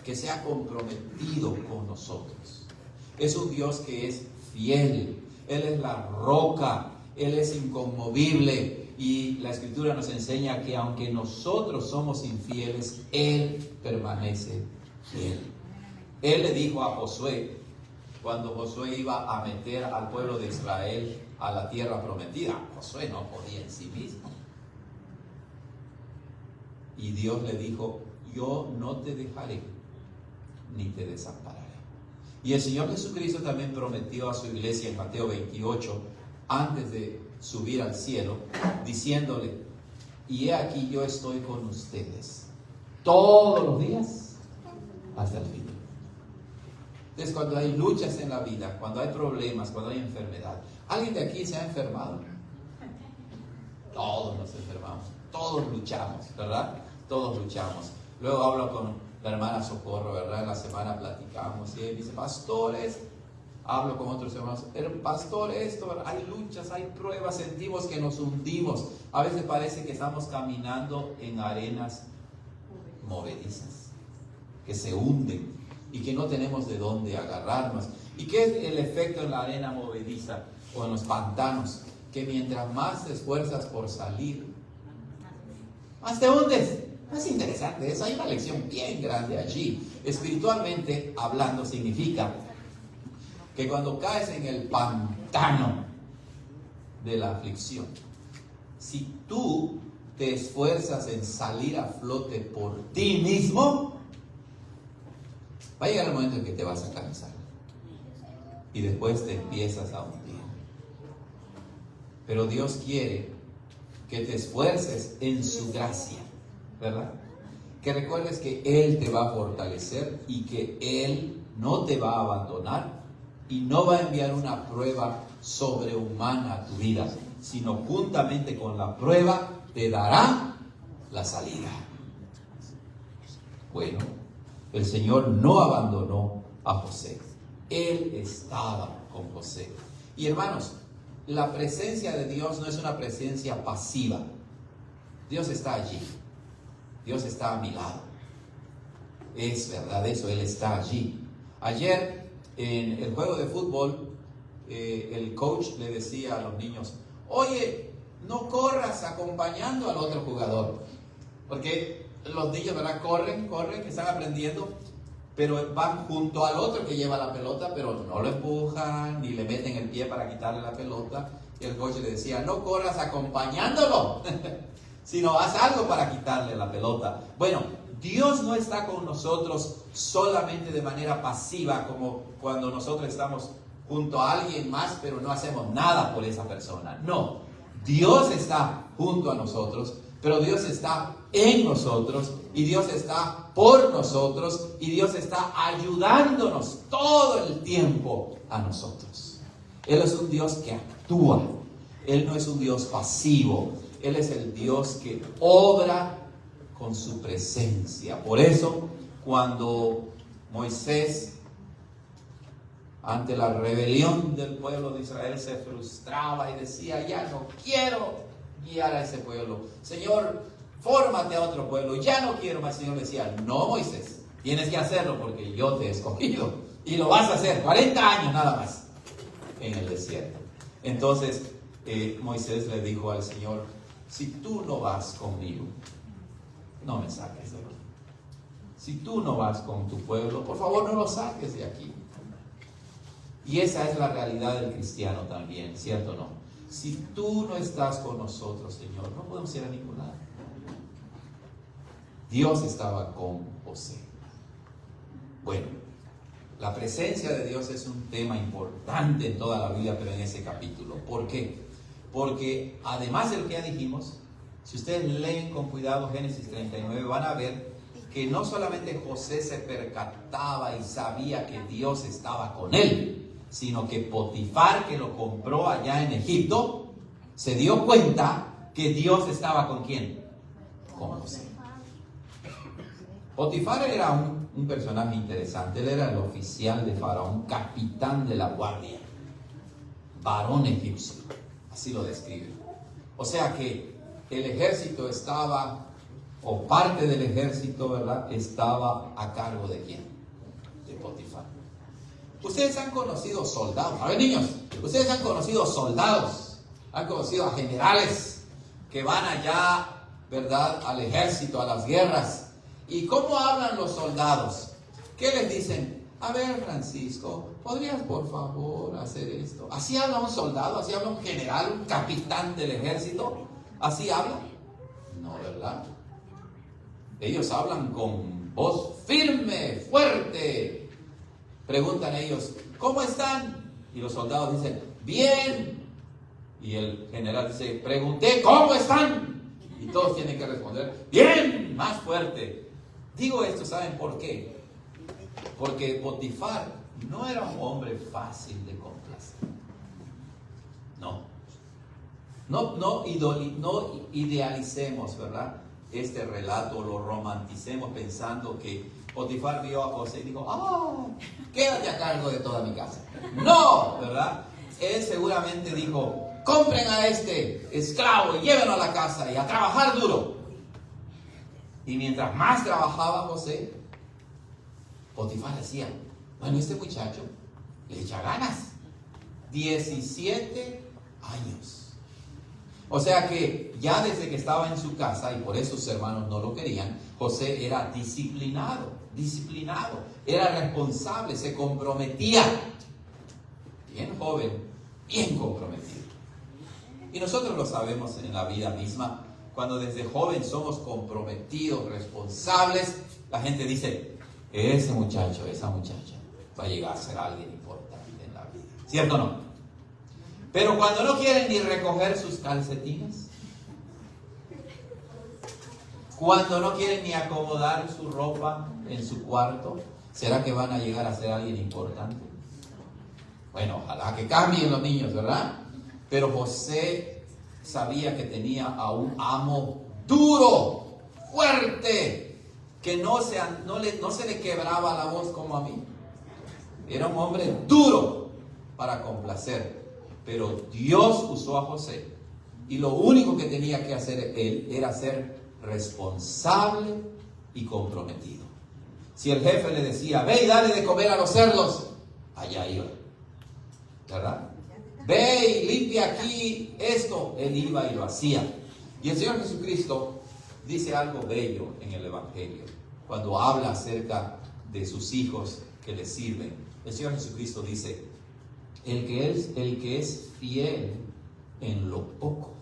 que se ha comprometido con nosotros. Es un Dios que es fiel. Él es la roca. Él es inconmovible. Y la Escritura nos enseña que aunque nosotros somos infieles, Él permanece fiel. Él le dijo a Josué, cuando Josué iba a meter al pueblo de Israel a la tierra prometida, Josué no podía en sí mismo. Y Dios le dijo, yo no te dejaré ni te desampararé. Y el Señor Jesucristo también prometió a su iglesia en Mateo 28, antes de subir al cielo, diciéndole, y he aquí yo estoy con ustedes todos los días hasta el fin. Entonces, cuando hay luchas en la vida, cuando hay problemas, cuando hay enfermedad, ¿alguien de aquí se ha enfermado? Todos nos enfermamos, todos luchamos, ¿verdad? Todos luchamos. Luego hablo con la hermana Socorro, ¿verdad? En la semana platicamos y él dice, pastores, hablo con otros hermanos, pastor, esto, ¿verdad? Hay luchas, hay pruebas, sentimos que nos hundimos. A veces parece que estamos caminando en arenas movedizas, que se hunden y que no tenemos de dónde agarrarnos. ¿Y qué es el efecto en la arena movediza o en los pantanos? Que mientras más te esfuerzas por salir, más te hundes. Es interesante eso, hay una lección bien grande allí. Espiritualmente hablando significa que cuando caes en el pantano de la aflicción, si tú te esfuerzas en salir a flote por ti mismo, va a llegar el momento en que te vas a cansar y después te empiezas a hundir. Pero Dios quiere que te esfuerces en su gracia, ¿verdad? Que recuerdes que Él te va a fortalecer y que Él no te va a abandonar y no va a enviar una prueba sobrehumana a tu vida, sino juntamente con la prueba te dará la salida. Bueno, el Señor no abandonó a José. Él estaba con José. Y hermanos, la presencia de Dios no es una presencia pasiva. Dios está allí. Dios está a mi lado. Es verdad eso, Él está allí. Ayer en el juego de fútbol, el coach le decía a los niños, oye, no corras acompañando al otro jugador. Porque los niños, ¿verdad? Corren, que están aprendiendo, pero van junto al otro que lleva la pelota, pero no lo empujan, ni le meten el pie para quitarle la pelota. Y el coach le decía, no corras acompañándolo, sino haz algo para quitarle la pelota. Bueno, Dios no está con nosotros solamente de manera pasiva, como cuando nosotros estamos junto a alguien más, pero no hacemos nada por esa persona. No, Dios está junto a nosotros, pero Dios está en nosotros, y Dios está por nosotros, y Dios está ayudándonos todo el tiempo a nosotros. Él es un Dios que actúa. Él no es un Dios pasivo. Él es el Dios que obra con su presencia. Por eso, cuando Moisés, ante la rebelión del pueblo de Israel, se frustraba y decía, ya no quiero guiar a ese pueblo. Señor, fórmate a otro pueblo, ya no quiero más. El Señor decía, no, Moisés, tienes que hacerlo porque yo te he escogido y lo vas a hacer 40 años nada más en el desierto. Entonces Moisés le dijo al Señor, si tú no vas conmigo, no me saques de aquí. Si tú no vas con tu pueblo, por favor no lo saques de aquí. Y esa es la realidad del cristiano también, ¿cierto o no? Si tú no estás con nosotros, Señor, no podemos ir a ningún lado. Dios estaba con José. Bueno, la presencia de Dios es un tema importante en toda la Biblia, pero en ese capítulo. ¿Por qué? Porque además de lo que ya dijimos, si ustedes leen con cuidado Génesis 39, van a ver que no solamente José se percataba y sabía que Dios estaba con él, sino que Potifar, que lo compró allá en Egipto, se dio cuenta que Dios estaba con ¿quién? Con José. Potifar era un personaje interesante. Él era el oficial de Faraón, capitán de la guardia, varón egipcio, así lo describe. O sea que el ejército estaba, o parte del ejército, ¿verdad?, estaba a cargo de ¿quién? De Potifar. Ustedes han conocido soldados, a ver niños, ustedes han conocido soldados, han conocido a generales que van allá, ¿verdad?, al ejército, a las guerras. ¿Y cómo hablan los soldados? ¿Qué les dicen? A ver, Francisco, ¿podrías por favor hacer esto? ¿Así habla un soldado? ¿Así habla un general, un capitán del ejército? ¿Así habla? No, ¿verdad? Ellos hablan con voz firme, fuerte. Preguntan ellos, ¿cómo están? Y los soldados dicen, bien. Y el general dice, pregunté, ¿cómo están? Y todos tienen que responder, bien, más fuerte. Digo esto, ¿saben por qué? Porque Potifar no era un hombre fácil de complacer. No idealicemos, ¿verdad?, este relato, lo romanticemos pensando que Potifar vio a José y dijo, quédate a cargo de toda mi casa. No, ¿verdad? Él seguramente dijo, compren a este esclavo y llévenlo a la casa y a trabajar duro. Y mientras más trabajaba José, Potifar decía, bueno, este muchacho le echa ganas. 17 años. O sea que ya desde que estaba en su casa, y por eso sus hermanos no lo querían, José era disciplinado, era responsable, se comprometía. Bien joven, bien comprometido. Y nosotros lo sabemos en la vida misma. Cuando desde joven somos comprometidos, responsables, la gente dice, ese muchacho, esa muchacha va a llegar a ser alguien importante en la vida. ¿Cierto o no? Pero cuando no quieren ni recoger sus calcetines, cuando no quieren ni acomodar su ropa en su cuarto, ¿será que van a llegar a ser alguien importante? Bueno, ojalá que cambien los niños, ¿verdad? Pero José sabía que tenía a un amo duro, fuerte, que no se le quebraba la voz como a mí. Era un hombre duro para complacer. Pero Dios usó a José y lo único que tenía que hacer él era ser responsable y comprometido. Si el jefe le decía, ve y dale de comer a los cerdos, allá iba, ¿verdad? Ve y limpia aquí esto, él iba y lo hacía. Y el Señor Jesucristo dice algo bello en el Evangelio cuando habla acerca de sus hijos que le sirven. El Señor Jesucristo dice, el que es fiel en lo poco,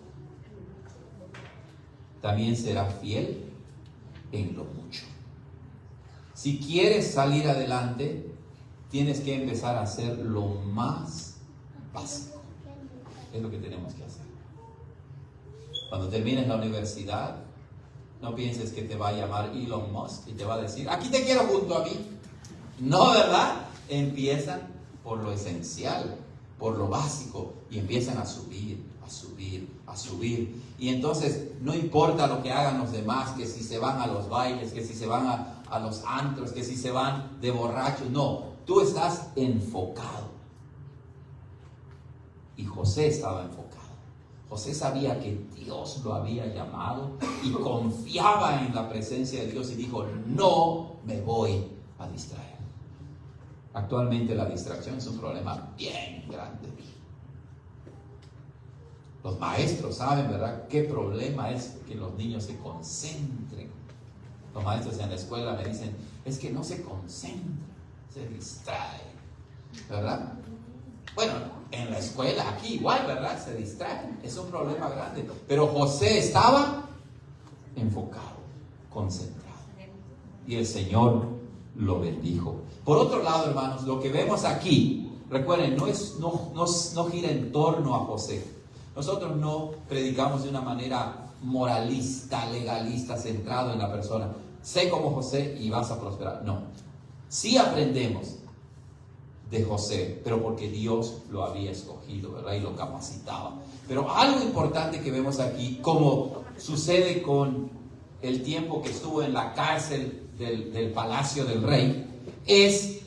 también será fiel en lo mucho. Si quieres salir adelante, tienes que empezar a hacer lo más básico. Es lo que tenemos que hacer. Cuando termines la universidad, no pienses que te va a llamar Elon Musk y te va a decir, aquí te quiero junto a mí. No, ¿verdad? Empiezan por lo esencial, por lo básico, y empiezan a subir. Y entonces no importa lo que hagan los demás, que si se van a los bailes, que si se van a los antros, que si se van de borrachos, no, tú estás enfocado. Y José estaba enfocado. José sabía que Dios lo había llamado y confiaba en la presencia de Dios y dijo, no me voy a distraer. Actualmente la distracción es un problema bien grande. Los maestros saben, ¿verdad?, qué problema es que los niños se concentren. Los maestros en la escuela me dicen, es que no se concentra, se distrae, ¿verdad? Bueno, en la escuela, aquí igual, ¿verdad? Se distraen, es un problema grande. Pero José estaba enfocado, concentrado. Y el Señor lo bendijo. Por otro lado, hermanos, lo que vemos aquí, recuerden, no gira en torno a José. Nosotros no predicamos de una manera moralista, legalista, centrado en la persona. Sé como José y vas a prosperar. No. Sí aprendemos de José, pero porque Dios lo había escogido, ¿verdad? Y lo capacitaba. Pero algo importante que vemos aquí, como sucede con el tiempo que estuvo en la cárcel del palacio del rey, es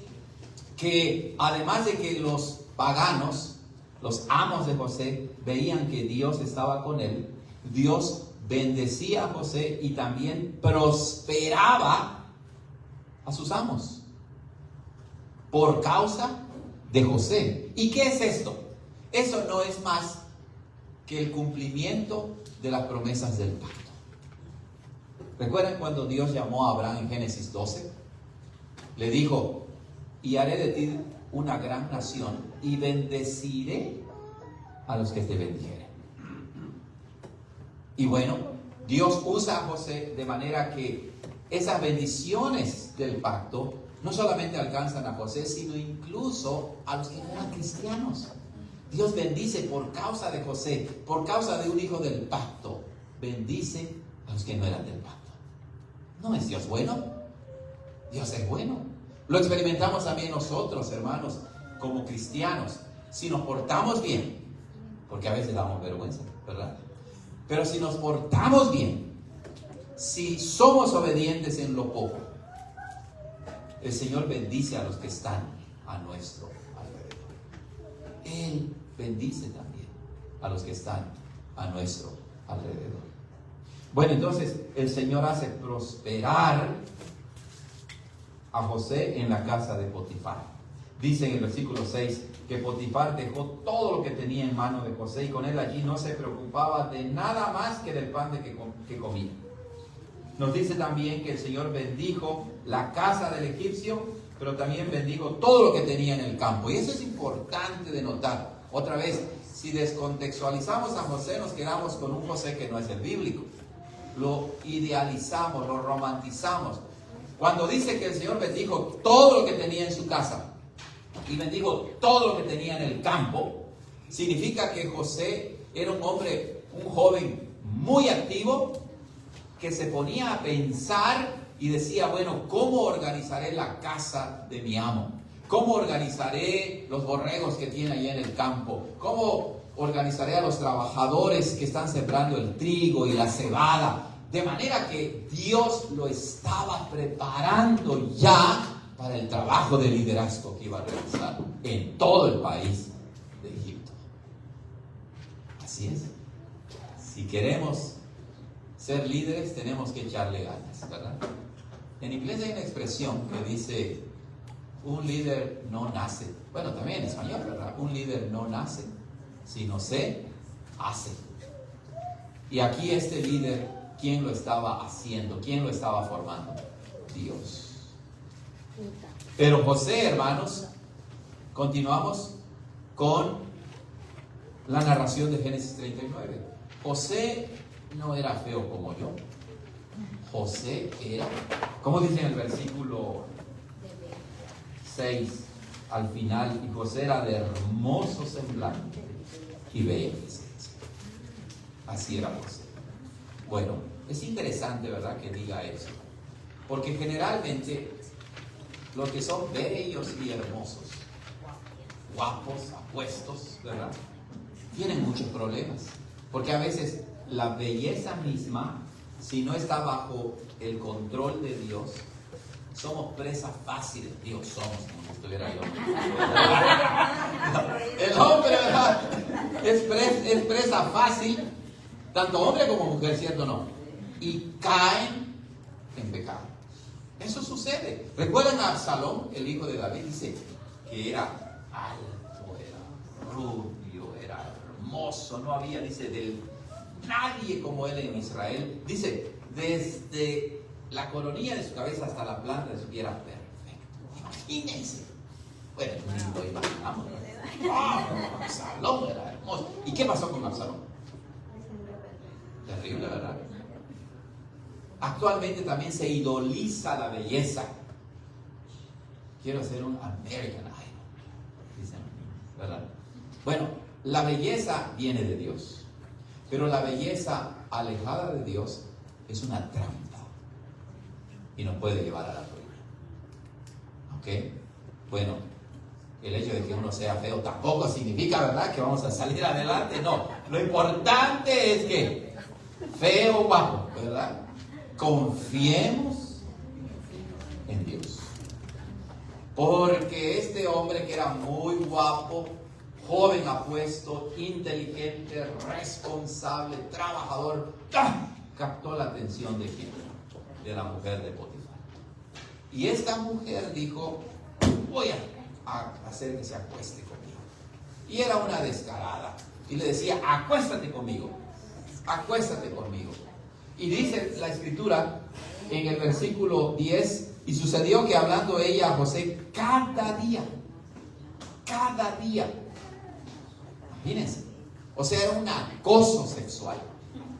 que además de que los paganos, los amos de José, veían que Dios estaba con él, Dios bendecía a José y también prosperaba a sus amos por causa de José. ¿Y qué es esto? Eso no es más que el cumplimiento de las promesas del pacto. ¿Recuerdan cuando Dios llamó a Abraham en Génesis 12? Le dijo, y haré de ti una gran nación y bendeciré a los que te bendijeren. Y bueno, Dios usa a José de manera que esas bendiciones del pacto no solamente alcanzan a José, sino incluso a los que no eran cristianos. Dios bendice por causa de José, por causa de un hijo del pacto. Bendice a los que no eran del pacto. ¿No es Dios bueno? Dios es bueno. Lo experimentamos también nosotros, hermanos, como cristianos. Si nos portamos bien, porque a veces damos vergüenza, ¿verdad? Pero si nos portamos bien, si somos obedientes en lo poco, el Señor bendice a los que están a nuestro alrededor. Él bendice también a los que están a nuestro alrededor. Bueno, entonces el Señor hace prosperar a José en la casa de Potifar. Dice en el versículo 6 que Potifar dejó todo lo que tenía en mano de José y con él allí no se preocupaba de nada más que del pan que comía. Nos dice también que el Señor bendijo la casa del egipcio, pero también bendijo todo lo que tenía en el campo. Y eso es importante de notar. Otra vez, si descontextualizamos a José, nos quedamos con un José que no es el bíblico. Lo idealizamos, lo romantizamos. Cuando dice que el Señor bendijo todo lo que tenía en su casa y bendijo todo lo que tenía en el campo, significa que José era un hombre, un joven muy activo, que se ponía a pensar y decía, bueno, ¿cómo organizaré la casa de mi amo? ¿Cómo organizaré los borregos que tiene allá en el campo? ¿Cómo organizaré a los trabajadores que están sembrando el trigo y la cebada? De manera que Dios lo estaba preparando ya para el trabajo de liderazgo que iba a realizar en todo el país de Egipto. Así es. Si queremos ser líderes, tenemos que echarle ganas, ¿verdad? En inglés hay una expresión que dice, un líder no nace. Bueno, también en español, ¿verdad? Un líder no nace, sino se hace. Y aquí este líder, ¿quién lo estaba haciendo? ¿Quién lo estaba formando? Dios. Pero José, hermanos, continuamos con la narración de Génesis 39. José no era feo como yo. José era, ¿cómo dice en el versículo 6 al final? Y José era de hermoso semblante y bella presencia. Así era José. Bueno, es interesante, ¿verdad?, que diga eso. Porque generalmente los que son bellos y hermosos, guapos, apuestos, ¿verdad?, tienen muchos problemas. Porque a veces la belleza misma, si no está bajo el control de Dios, somos presas fáciles. Digo, somos, como si estuviera yo. El hombre, ¿verdad? Es presa fácil, tanto hombre como mujer, ¿cierto o no? Y caen en pecado. Eso sucede. ¿Recuerdan a Absalón, el hijo de David? Dice que era alto, era rubio, era hermoso. No había, dice, nadie como él en Israel. Dice, desde la coronilla de su cabeza hasta la planta de su pie era perfecto. Imagínense. Bueno, ni lo imaginamos. ¡Oh! Absalón era hermoso. ¿Y qué pasó con Absalón? Terrible, ¿verdad? Actualmente también se idoliza la belleza. Quiero ser un American Idol, dicen, ¿verdad? Bueno, la belleza viene de Dios, pero la belleza alejada de Dios es una trampa y nos puede llevar a la ruina. ¿Ok? Bueno, el hecho de que uno sea feo tampoco significa, ¿verdad?, que vamos a salir adelante. No, lo importante es que feo o guapo, ¿verdad?, confiemos en Dios. Porque este hombre que era muy guapo, joven apuesto, inteligente, responsable, trabajador, captó la atención de quién? De la mujer de Potifar. Y esta mujer dijo, voy a hacer que se acueste conmigo. Y era una descarada. Y le decía, acuéstate conmigo. Acuéstate conmigo. Y dice la escritura en el versículo 10, y sucedió que hablando ella a José cada día, imagínense, o sea, era un acoso sexual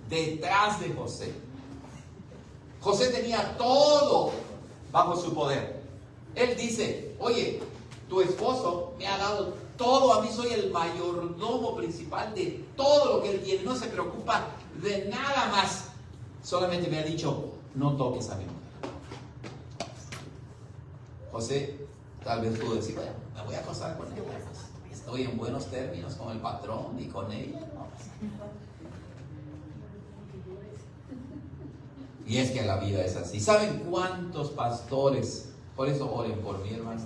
detrás de José. José tenía todo bajo su poder. Él dice, oye, tu esposo me ha dado todo, a mí soy el mayordomo principal de todo lo que él tiene, no se preocupa de nada más. Solamente me ha dicho, no toques a mi mujer. José tal vez pudo decir, bueno, me voy a acostar con ella. Pues, estoy en buenos términos con el patrón y con ella. No pasa nada. Y es que la vida es así. ¿Saben cuántos pastores? Por eso oren por mí, hermanos.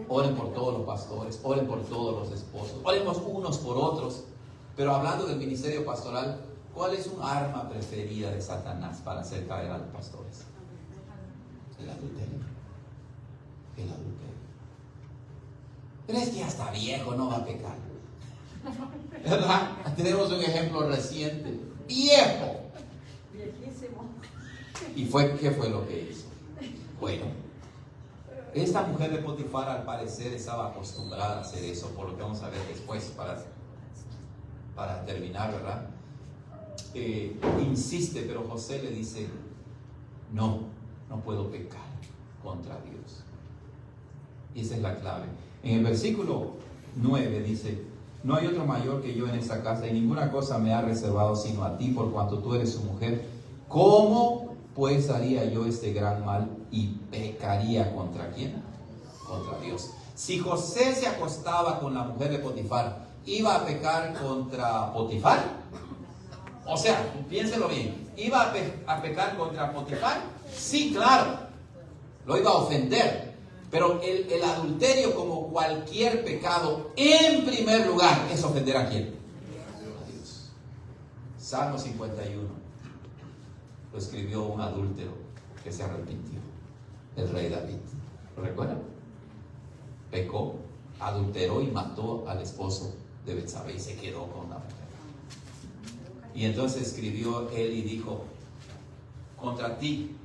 Oren por todos los pastores, oren por todos los esposos, oremos unos por otros. Pero hablando del ministerio pastoral, ¿cuál es un arma preferida de Satanás para hacer caer a los pastores? El adulterio. El adulterio. Pero es que hasta viejo no va a pecar, ¿verdad? Tenemos un ejemplo reciente. Viejo. Viejísimo. ¿Y qué fue lo que hizo? Bueno, esta mujer de Potifar al parecer estaba acostumbrada a hacer eso, por lo que vamos a ver después para terminar, ¿verdad? Insiste, pero José le dice, no puedo pecar contra Dios. Y esa es la clave. En el versículo 9 dice, no hay otro mayor que yo en esta casa y ninguna cosa me ha reservado sino a ti por cuanto tú eres su mujer. ¿Cómo pues haría yo este gran mal y pecaría contra quién? Contra Dios. Si José se acostaba con la mujer de Potifar, ¿iba a pecar contra Potifar? O sea, piénselo bien, ¿iba a pecar contra Potifar? Sí, claro, lo iba a ofender. Pero el adulterio, como cualquier pecado, en primer lugar, es ofender a quién? A Dios. Salmo 51 lo escribió un adúltero que se arrepintió, el rey David. ¿Lo recuerdan? Pecó, adulteró y mató al esposo de Betsabé y se quedó con la mujer. Y entonces escribió él y dijo, contra ti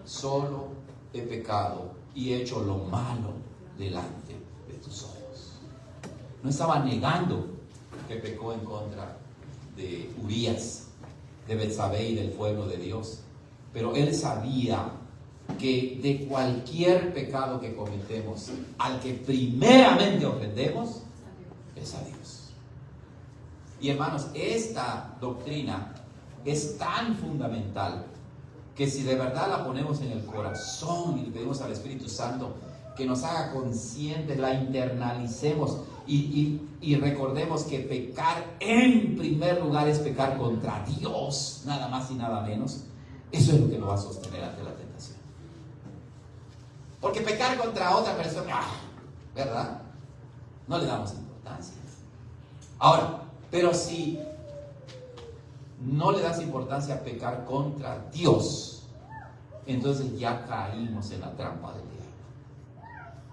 solo he pecado y he hecho lo malo delante de tus ojos. No estaba negando que pecó en contra de Urías, de Betsabé y del pueblo de Dios, pero él sabía que de cualquier pecado que cometemos, al que primeramente ofendemos es a Dios. Y hermanos, esta doctrina es tan fundamental que si de verdad la ponemos en el corazón y le pedimos al Espíritu Santo que nos haga conscientes, la internalicemos y recordemos que pecar en primer lugar es pecar contra Dios, nada más y nada menos, Eso es lo que lo va a sostener ante la tentación. Porque pecar contra otra persona, ¿verdad? No le damos importancia. Ahora, pero si no le das importancia a pecar contra Dios, entonces ya caímos en la trampa del diablo.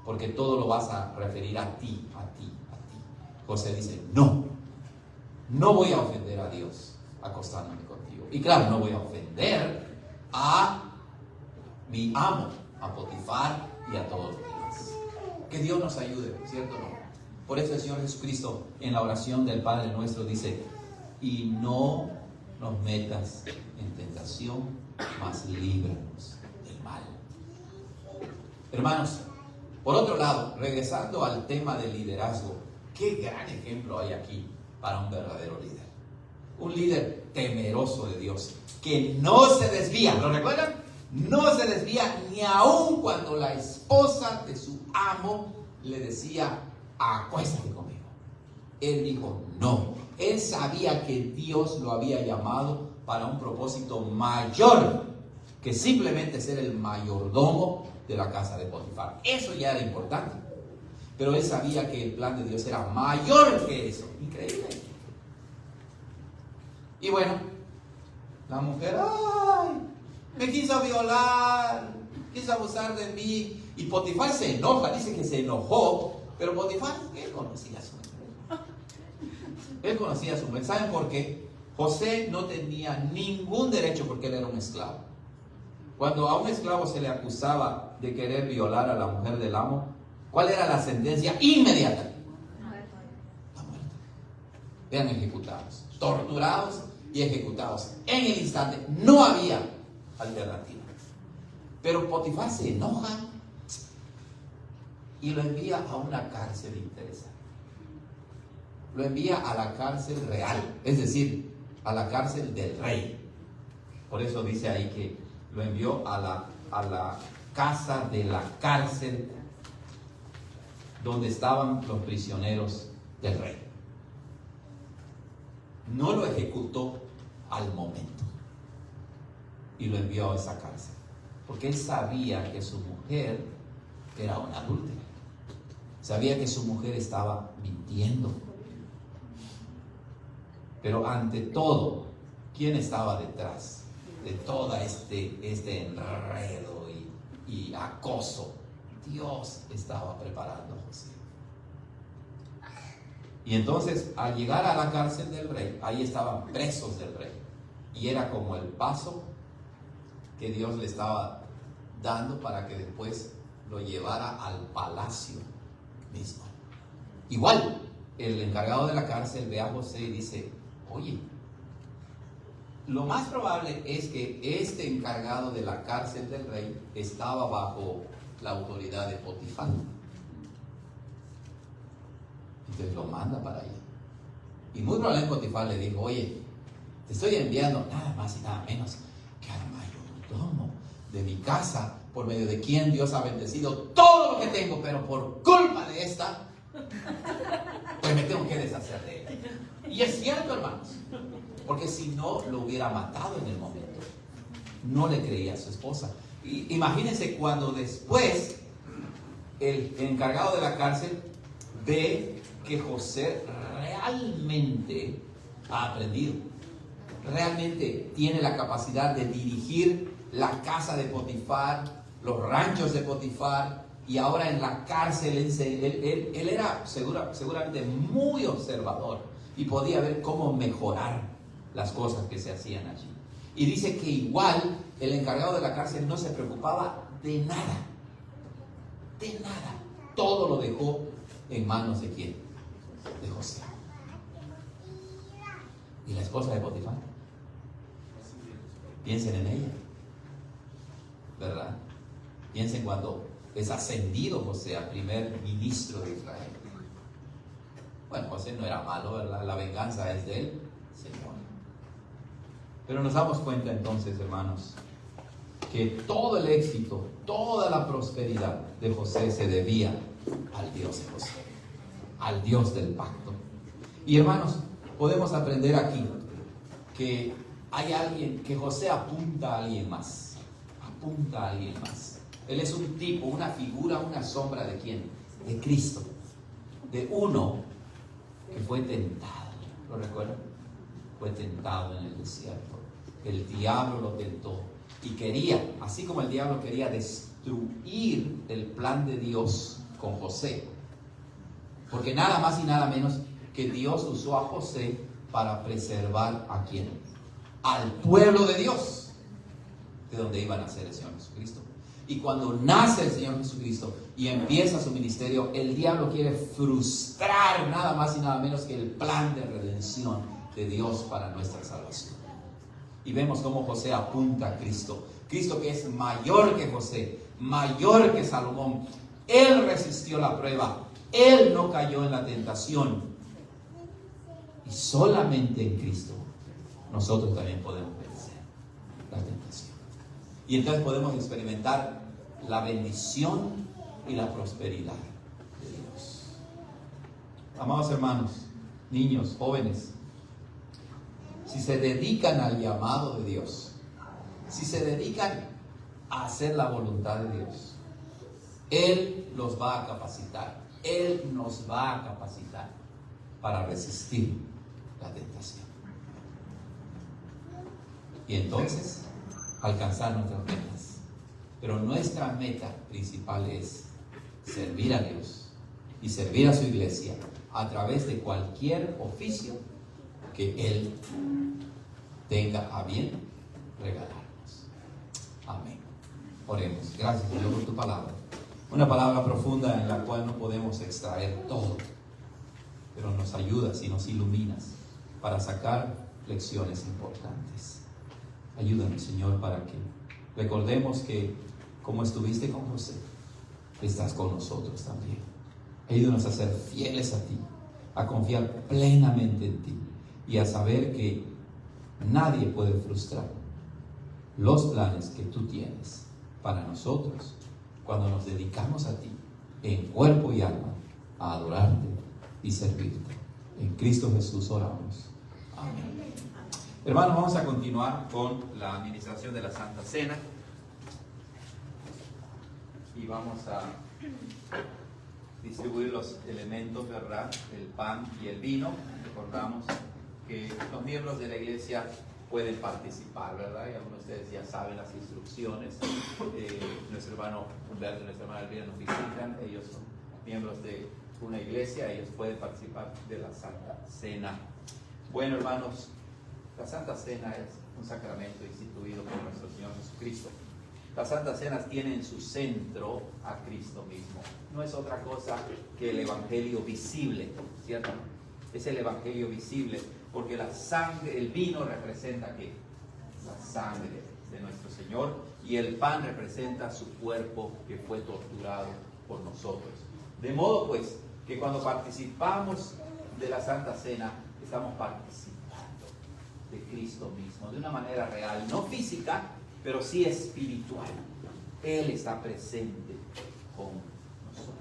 Porque todo lo vas a referir a ti, a ti, a ti. José dice, no voy a ofender a Dios acostándome contigo. Y claro, no voy a ofender a mi amo, a Potifar y a todos los demás. Que Dios nos ayude, ¿cierto o no? Por eso el Señor Jesucristo en la oración del Padre Nuestro dice, y no nos metas en tentación, mas líbranos del mal. Hermanos, por otro lado, regresando al tema del liderazgo, qué gran ejemplo hay aquí para un verdadero líder. Un líder temeroso de Dios, que no se desvía, ¿lo recuerdan? No se desvía ni aun cuando la esposa de su amo le decía, acuéstate conmigo. Él dijo, no. Él sabía que Dios lo había llamado para un propósito mayor que simplemente ser el mayordomo de la casa de Potifar. Eso ya era importante. Pero él sabía que el plan de Dios era mayor que eso. Increíble. Y bueno, la mujer, me quiso violar, quiso abusar de mí. Y Potifar se enoja, dice que se enojó. Pero Potifar, él conocía a su mujer. Él conocía a su mujer. ¿Saben por qué? José no tenía ningún derecho porque él era un esclavo. Cuando a un esclavo se le acusaba de querer violar a la mujer del amo, ¿cuál era la sentencia inmediata? La muerte. Eran ejecutados, torturados y ejecutados en el instante. No había alternativa. Pero Potifar se enoja y lo envía a una cárcel interesante. Lo envía a la cárcel real, es decir, a la cárcel del rey. Por eso dice ahí que lo envió a la casa de la cárcel donde estaban los prisioneros del rey. No lo ejecutó al momento y lo envió a esa cárcel, porque él sabía que su mujer era una adúltera. Sabía que su mujer estaba mintiendo. Pero ante todo, ¿quién estaba detrás de todo este enredo y acoso? Dios estaba preparando a José. Y entonces, al llegar a la cárcel del rey, ahí estaban presos del rey. Y era como el paso que Dios le estaba dando para que después lo llevara al palacio mismo. Igual, el encargado de la cárcel ve a José y dice, oye, lo más probable es que este encargado de la cárcel del rey estaba bajo la autoridad de Potifar. Entonces lo manda para allá. Y muy probablemente Potifar le dijo, oye, te estoy enviando nada más y nada menos que al mayordomo de mi casa, por medio de quien Dios ha bendecido todo lo que tengo, pero por culpa de esta, pues me tengo que deshacer de ella. Y es cierto, hermanos, porque si no, lo hubiera matado en el momento. No le creía a su esposa. Y imagínense cuando después el encargado de la cárcel ve que José realmente ha aprendido, realmente tiene la capacidad de dirigir la casa de Potifar, los ranchos de Potifar, y ahora en la cárcel él era seguramente muy observador y podía ver cómo mejorar las cosas que se hacían allí. Y dice que igual el encargado de la cárcel no se preocupaba de nada, todo lo dejó en manos de ¿quién? De José. ¿Y la esposa de Potifar? Piensen en ella, ¿verdad? Piensen cuando es ascendido José a primer ministro de Israel. Bueno, José no era malo, ¿verdad? La venganza es del Señor. Pero nos damos cuenta entonces, hermanos, que todo el éxito, toda la prosperidad de José se debía al Dios de José, al Dios del pacto. Y hermanos, podemos aprender aquí que hay alguien que José apunta a alguien más. Apunta a alguien más. Él es un tipo, una figura, una sombra ¿de quién? De Cristo. De uno que fue tentado. ¿Lo recuerdan? Fue tentado en el desierto. El diablo lo tentó. Y quería, así como el diablo quería destruir el plan de Dios con José. Porque nada más y nada menos que Dios usó a José para preservar ¿a quién? Al pueblo de Dios, de donde iba a nacer el Señor Jesucristo. Y cuando nace el Señor Jesucristo y empieza su ministerio, el diablo quiere frustrar nada más y nada menos que el plan de redención de Dios para nuestra salvación. Y vemos cómo José apunta a Cristo. Cristo que es mayor que José, mayor que Salomón. Él resistió la prueba. Él no cayó en la tentación. Y solamente en Cristo nosotros también podemos vencer la tentación. Y entonces podemos experimentar la bendición y la prosperidad de Dios. Amados hermanos, niños, jóvenes, si se dedican al llamado de Dios, si se dedican a hacer la voluntad de Dios, Él los va a capacitar. Él nos va a capacitar para resistir la tentación. Y entonces alcanzar nuestras metas. Pero nuestra meta principal es servir a Dios y servir a su iglesia a través de cualquier oficio que Él tenga a bien regalarnos. Amén. Oremos. Gracias, Dios, por tu palabra. Una palabra profunda en la cual no podemos extraer todo, pero nos ayudas y nos iluminas para sacar lecciones importantes. Ayúdanos, Señor, para que recordemos que como estuviste con José, estás con nosotros también. Ayúdanos a ser fieles a ti, a confiar plenamente en ti y a saber que nadie puede frustrar los planes que tú tienes para nosotros cuando nos dedicamos a ti en cuerpo y alma a adorarte y servirte. En Cristo Jesús oramos. Amén. Hermanos, vamos a continuar con la administración de la Santa Cena y vamos a distribuir los elementos, ¿verdad? El pan y el vino. Recordamos que los miembros de la iglesia pueden participar, ¿verdad? Y algunos de ustedes ya saben las instrucciones. Nuestro hermano Humberto y nuestra hermana Elvira nos visitan. Ellos son miembros de una iglesia. Ellos pueden participar de la Santa Cena. Bueno, hermanos, la Santa Cena es un sacramento instituido por nuestro Señor Jesucristo. Las Santas Cenas tienen en su centro a Cristo mismo. No es otra cosa que el Evangelio visible, ¿cierto? Es el Evangelio visible, porque la sangre, el vino representa ¿qué? La sangre de nuestro Señor, y el pan representa su cuerpo que fue torturado por nosotros. De modo pues que cuando participamos de la Santa Cena, estamos participando de Cristo mismo, de una manera real, no física, pero sí espiritual. Él está presente con nosotros.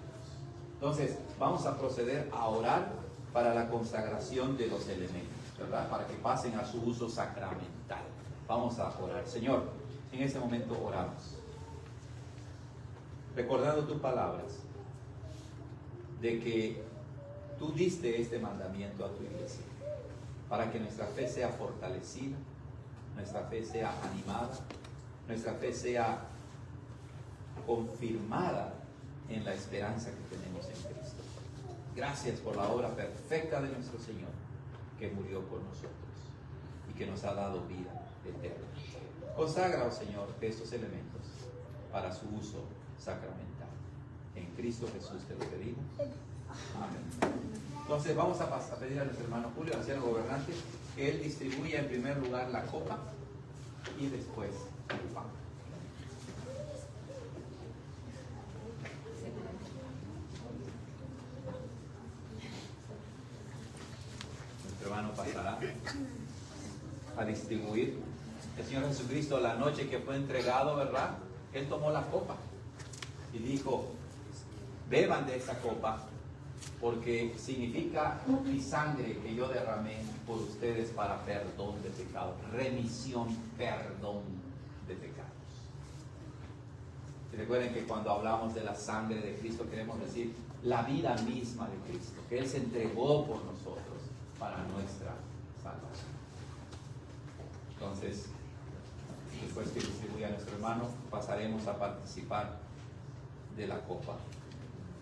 Entonces, vamos a proceder a orar para la consagración de los elementos, ¿verdad? Para que pasen a su uso sacramental. Vamos a orar. Señor, en este momento oramos, recordando tus palabras, de que tú diste este mandamiento a tu iglesia, para que nuestra fe sea fortalecida, nuestra fe sea animada, nuestra fe sea confirmada en la esperanza que tenemos en Cristo. Gracias por la obra perfecta de nuestro Señor, que murió por nosotros y que nos ha dado vida eterna. Consagra, oh Señor, estos elementos para su uso sacramental. En Cristo Jesús te lo pedimos. Amén. Entonces vamos a pedir a nuestro hermano Julio, anciano gobernante, que él distribuya en primer lugar la copa y después el pan. Nuestro hermano pasará a distribuir. El Señor Jesucristo, la noche que fue entregado, ¿verdad? Él tomó la copa y dijo: beban de esa copa, porque significa mi sangre que yo derramé por ustedes para perdón de pecados, remisión, perdón de pecados. Y recuerden que cuando hablamos de la sangre de Cristo queremos decir la vida misma de Cristo, que Él se entregó por nosotros para nuestra salvación. Entonces, después que distribuya a nuestro hermano, pasaremos a participar de la copa,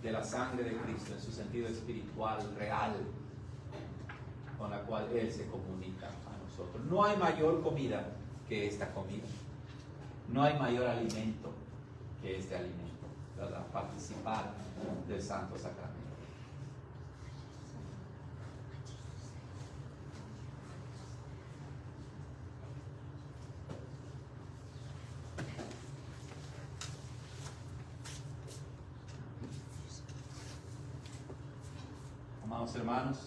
de la sangre de Cristo en su sentido espiritual, real, con la cual Él se comunica a nosotros. No hay mayor comida que esta comida. No hay mayor alimento que este alimento, ¿verdad? Participar del Santo Sacramento. Amados hermanos,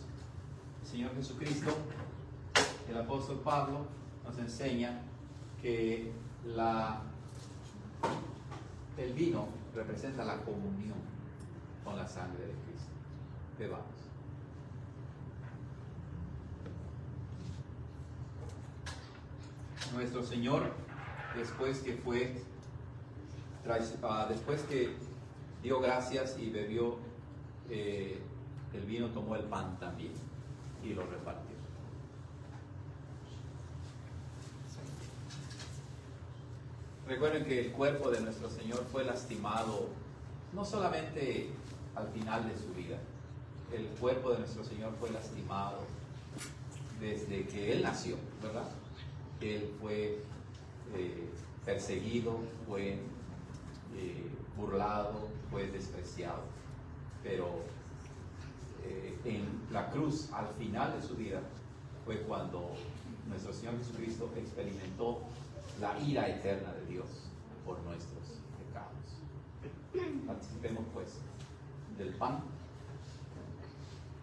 el Señor Jesucristo, el apóstol Pablo nos enseña que el vino representa la comunión con la sangre de Cristo. Bebamos. Nuestro Señor, después que dio gracias y bebió el vino, tomó el pan también y lo repartió. Recuerden que el cuerpo de nuestro Señor fue lastimado no solamente al final de su vida. El cuerpo de nuestro Señor fue lastimado desde que Él nació, ¿verdad? Él fue perseguido, fue burlado, fue despreciado. Pero en la cruz, al final de su vida, fue cuando nuestro Señor Jesucristo experimentó la ira eterna de Dios por nuestros pecados. Participemos pues del pan.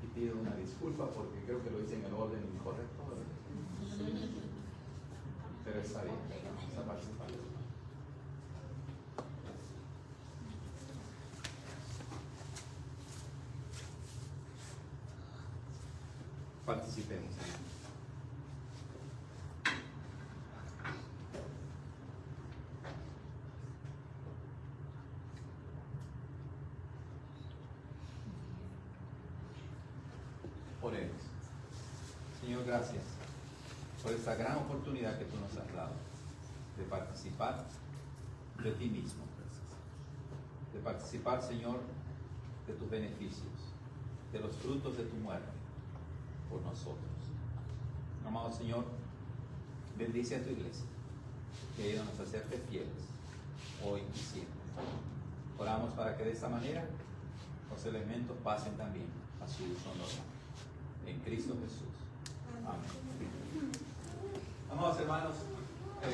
Y pido una disculpa porque creo que lo hice en el orden incorrecto, ¿verdad? Pero está bien, vamos a participar del pan. Participemos. Oremos. Señor, gracias por esta gran oportunidad que tú nos has dado de participar de ti mismo, de participar, Señor, de tus beneficios, de los frutos de tu muerte por nosotros. Amado Señor, bendice a tu iglesia, que ayúdanos a serte fieles hoy y siempre. Oramos para que de esta manera los elementos pasen también a su uso normal. En Cristo Jesús. Amén. Amados hermanos,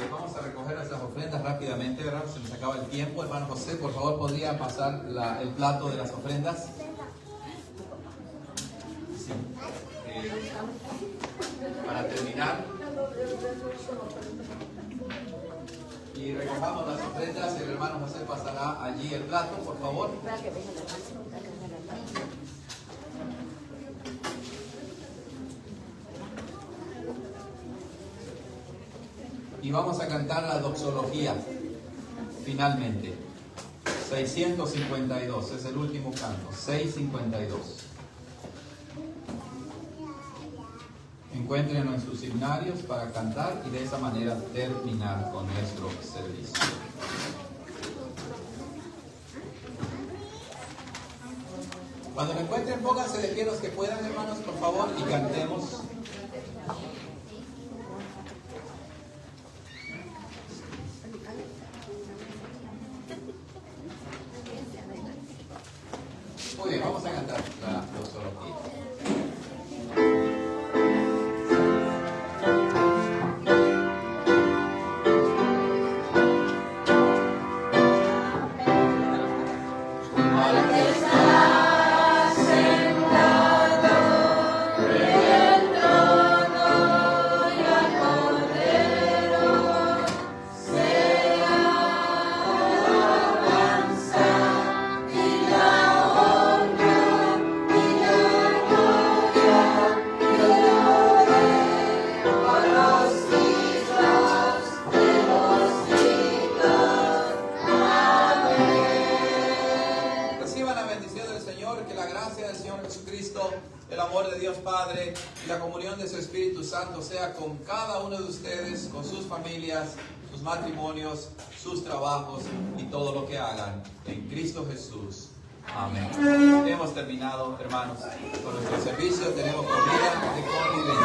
vamos a recoger nuestras ofrendas rápidamente, ¿verdad? Se nos acaba el tiempo. Hermano José, por favor, ¿podría pasar el plato de las ofrendas? Sí. Para terminar, y recojamos las ofrendas, el hermano José pasará allí el plato, por favor. Y vamos a cantar la doxología, finalmente. 652, es el último canto, 652. Encuéntrenlo en sus himnarios para cantar y de esa manera terminar con nuestro servicio. Cuando lo encuentren, pónganse de pie los que puedan, hermanos, por favor, y cantemos. Muy bien, vamos a cantar la doxología. Sentado, riendo. Jesucristo, el amor de Dios Padre y la comunión de su Espíritu Santo sea con cada uno de ustedes, con sus familias, sus matrimonios, sus trabajos y todo lo que hagan en Cristo Jesús. Amén. Hemos terminado, hermanos, con nuestro servicio. Tenemos comida de convivencia.